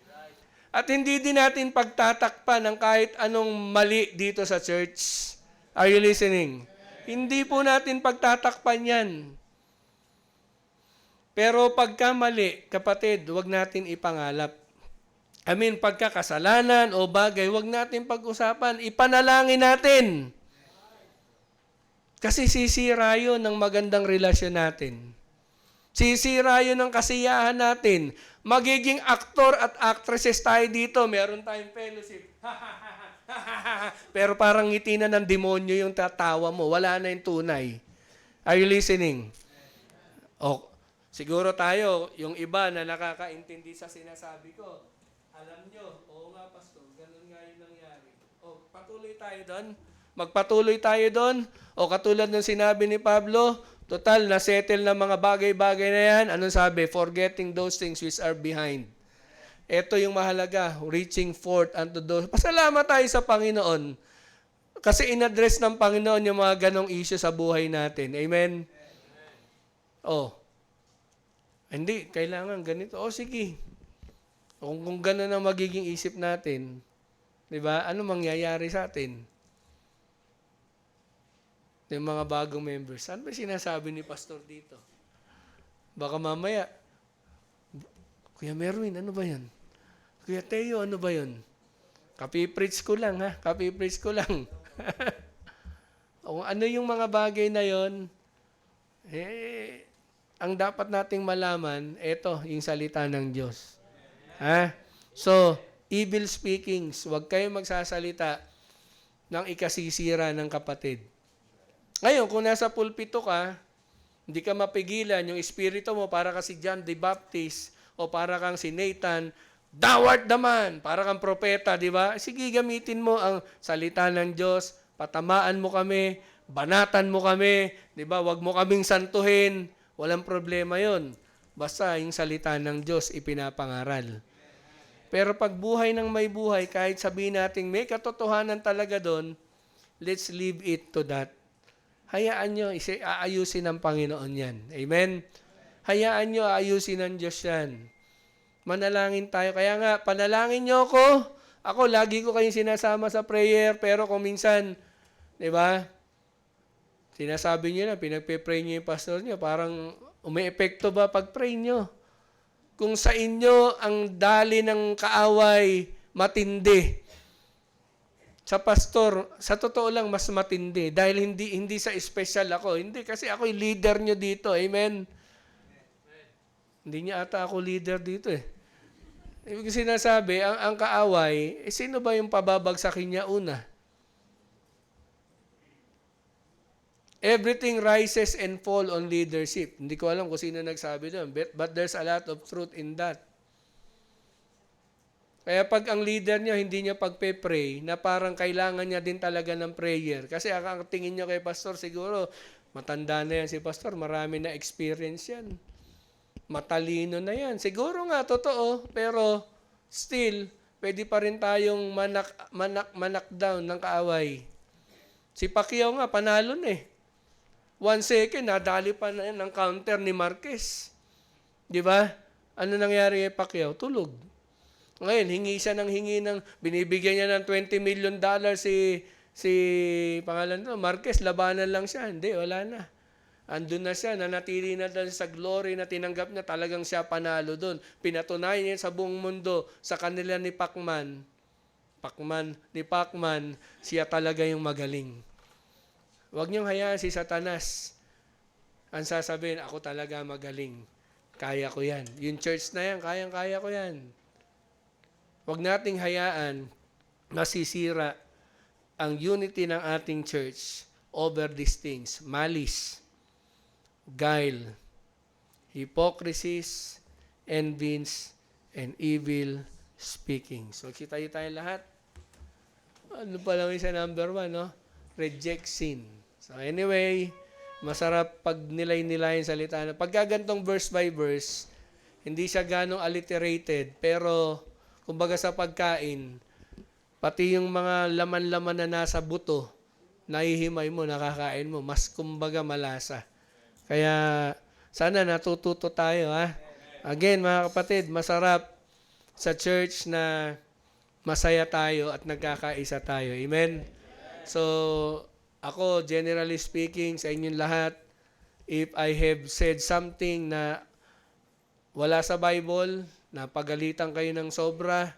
S1: At hindi din natin pagtatakpan ng kahit anong mali dito sa church. Are you listening? Hindi po natin pagtatakpan yan. Pero pagka mali, kapatid, huwag natin ipangalap. Pagka kasalanan o bagay, huwag natin pag-usapan. Ipanalangin natin. Kasi sisira yun ng magandang relasyon natin. Sisira yun ng kasiyahan natin. Magiging aktor at actresses tayo dito. Meron tayong fellowship. Pero parang ngiti na ng demonyo yung tatawa mo. Wala na yung tunay. Are you listening? O, siguro tayo, yung iba na nakakaintindi sa sinasabi ko, alam nyo, oo nga pastor, ganun nga yung nangyari. O, patuloy tayo doon. Magpatuloy tayo doon. O, katulad ng sinabi ni Pablo, total, na-settle na mga bagay-bagay na yan. Anong sabi? Forgetting those things which are behind. Ito yung mahalaga, reaching forth unto those. Pasalamat tayo sa Panginoon. Kasi in-address ng Panginoon yung mga ganong issue sa buhay natin. Amen? O, hindi, kailangan ganito. O, sige. Kung gano'n ang magiging isip natin, di ba? Ano mangyayari sa atin? Yung mga bagong members. Ano ba sinasabi ni pastor dito? Baka mamaya, Kuya Merwin, ano ba yan? Kuya Teo, ano ba yun? Kapipreach ko lang, ha? Kapipreach ko lang. Kung ano yung mga bagay na yon, ang dapat nating malaman, ito, yung salita ng Diyos. Ha? So, evil speakings, huwag kayong magsasalita ng ikasisira ng kapatid. Ngayon, kung nasa pulpito ka, hindi ka mapigilan, yung espiritu mo para ka si John the Baptist o para kang si Nathan, Thou art the man. Para kang propeta, di ba? Sige, gamitin mo ang salita ng Diyos. Patamaan mo kami. Banatan mo kami. Di ba? Huwag mo kaming santuhin. Walang problema yon. Basta yung salita ng Diyos ipinapangaral. Pero pag buhay ng may buhay, kahit sabihin natin may katotohanan talaga doon, let's leave it to that. Hayaan nyo, aayusin ng Panginoon yan. Amen? Hayaan nyo, aayusin ng Diyos yan. Manalangin tayo. Kaya nga, panalangin nyo ako. Ako, lagi ko kayong sinasama sa prayer, pero kung minsan, di ba, sinasabi nyo na, pinagpe-pray nyo yung pastor nyo, parang umi-epekto ba pag-pray nyo? Kung sa inyo ang dali ng kaaway matindi, sa pastor, sa totoo lang, mas matindi. Dahil hindi sa special ako. Hindi, kasi ako yung leader nyo dito. Amen? Hindi niya ata ako leader dito eh. Ibig sinasabi, ang kaaway, sino ba yung pababagsakin niya una? Everything rises and fall on leadership. Hindi ko alam kung sino nagsabi doon. But there's a lot of truth in that. Kaya pag ang leader niya, hindi niya pagpe-pray, na parang kailangan niya din talaga ng prayer. Kasi ang tingin niyo kay pastor, siguro, matanda na yan si pastor, marami na experience yan. Matalino na yan. Siguro nga, totoo, pero still, pwede pa rin tayong manak down ng kaaway. Si Pacquiao nga, panalo na eh. 1 second, nadali pa na yan ng counter ni Marquez. Di ba? Ano nangyari kay Pacquiao? Tulog. Ngayon, binibigyan niya ng $20 million si pangalan to, Marquez, labanan lang siya. Hindi, wala na. Andun na siya, nanatili na doon sa glory na tinanggap niya, talagang siya panalo doon. Pinatunayan niya sa buong mundo, sa kanila ni Pacman, siya talaga yung magaling. Huwag niyong hayaan si Satanas. Ang sasabihin, ako talaga magaling. Kaya ko yan. Yung church na yan, kayang-kaya ko yan. Huwag nating hayaan masisira ang unity ng ating church over these things. Malice, guile, hypocrisies, envies, and evil speaking. So, kita tayo lahat. Ano pa lang isa number 1, no? Reject sin. So, anyway, masarap pag nilay-nilay yung salita. Pagka gantong verse by verse, hindi siya ganong alliterated, pero kumbaga sa pagkain, pati yung mga laman-laman na nasa buto, nahihimay mo, nakakain mo, mas kumbaga malasa. Kaya sana natututo tayo, ha? Again, mga kapatid, masarap sa church na masaya tayo at nagkakaisa tayo. Amen? So, ako, generally speaking, sa inyong lahat, if I have said something na wala sa Bible, napagalitan kayo ng sobra,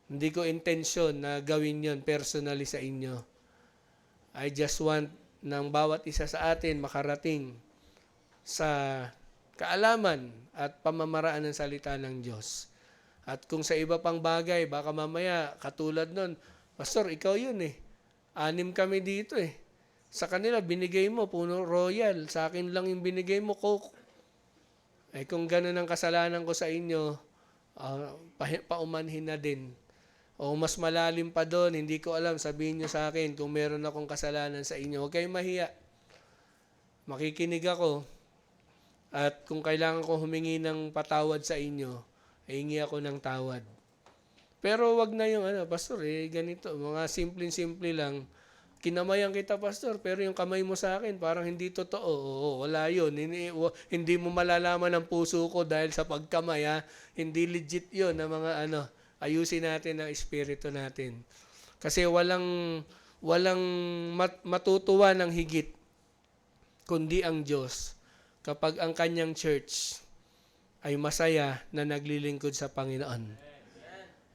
S1: hindi ko intensyon na gawin yon personally sa inyo. I just want ng bawat isa sa atin makarating sa kaalaman at pamamaraan ng salita ng Diyos. At kung sa iba pang bagay, baka mamaya, katulad nun, Pastor, ikaw yun eh. 6 kami dito eh. Sa kanila, binigay mo, puno royal. Sa akin lang yung binigay mo, Coke. Eh kung gano'n ang kasalanan ko sa inyo, paumanhin na din. O mas malalim pa doon, hindi ko alam, sabihin nyo sa akin kung meron akong kasalanan sa inyo. Huwag kayong mahiya. Makikinig ako. At kung kailangan ko humingi ng patawad sa inyo, hingi ako ng tawad. Pero wag na yung Pastor, ganito, mga simple-simple lang. Kinamayan kita, Pastor, pero yung kamay mo sa akin, parang hindi totoo. Oo, wala yun. Hindi mo malalaman ang puso ko dahil sa pagkamay, ha? Hindi legit yun na mga ayusin natin ang espiritu natin. Kasi walang matutuwa ng higit, kundi ang Diyos, kapag ang kanyang church ay masaya na naglilingkod sa Panginoon.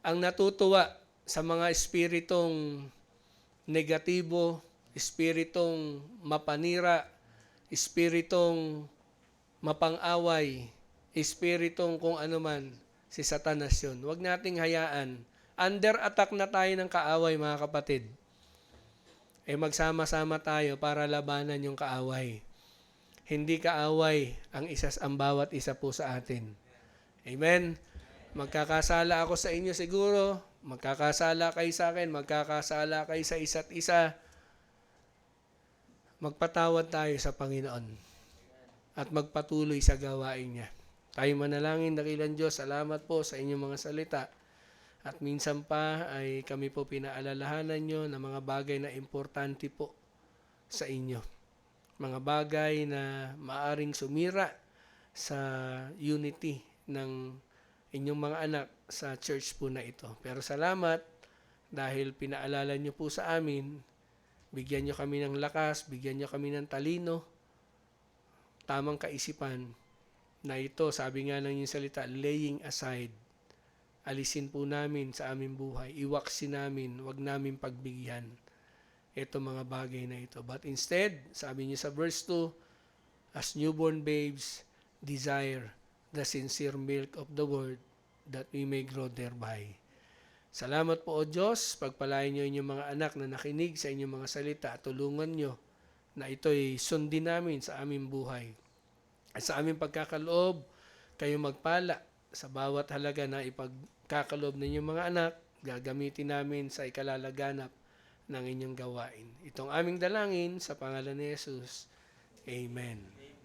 S1: Ang natutuwa sa mga espiritong negatibo, espiritong mapanira, espiritong mapang-away, espiritong kung ano man, si Satanas yun. Huwag nating hayaan. Under attack na tayo ng kaaway, mga kapatid. Magsama-sama tayo para labanan yung kaaway. Hindi kaaway ang bawat isa po sa atin. Amen. Magkakasala ako sa inyo siguro, magkakasala kayo sa akin, magkakasala kayo sa isa't isa. Magpatawad tayo sa Panginoon at magpatuloy sa gawain niya. Tayo manalangin, dakilang Diyos, salamat po sa inyong mga salita. At minsan pa ay kami po pinaalalahanan nyo ng mga bagay na importante po sa inyo. Mga bagay na maaring sumira sa unity ng inyong mga anak sa church po na ito. Pero salamat dahil pinaalala nyo po sa amin, bigyan nyo kami ng lakas, bigyan nyo kami ng talino, tamang kaisipan na ito, sabi nga ng yung salita, laying aside. Alisin po namin sa aming buhay, iwaksin namin, wag namin pagbigyan ito mga bagay na ito. But instead, sabi niyo sa verse 2, as newborn babes, desire the sincere milk of the word that we may grow thereby. Salamat po o Diyos, pagpalain niyo inyong mga anak na nakinig sa inyong mga salita at tulungan niyo na ito'y sundin namin sa aming buhay. At sa aming pagkakaloob, kayo magpala sa bawat halaga na ipagkakaloob ng inyong mga anak, gagamitin namin sa ikalalaganap ng inyong gawain. Itong aming dalangin sa pangalan ni Jesus. Amen.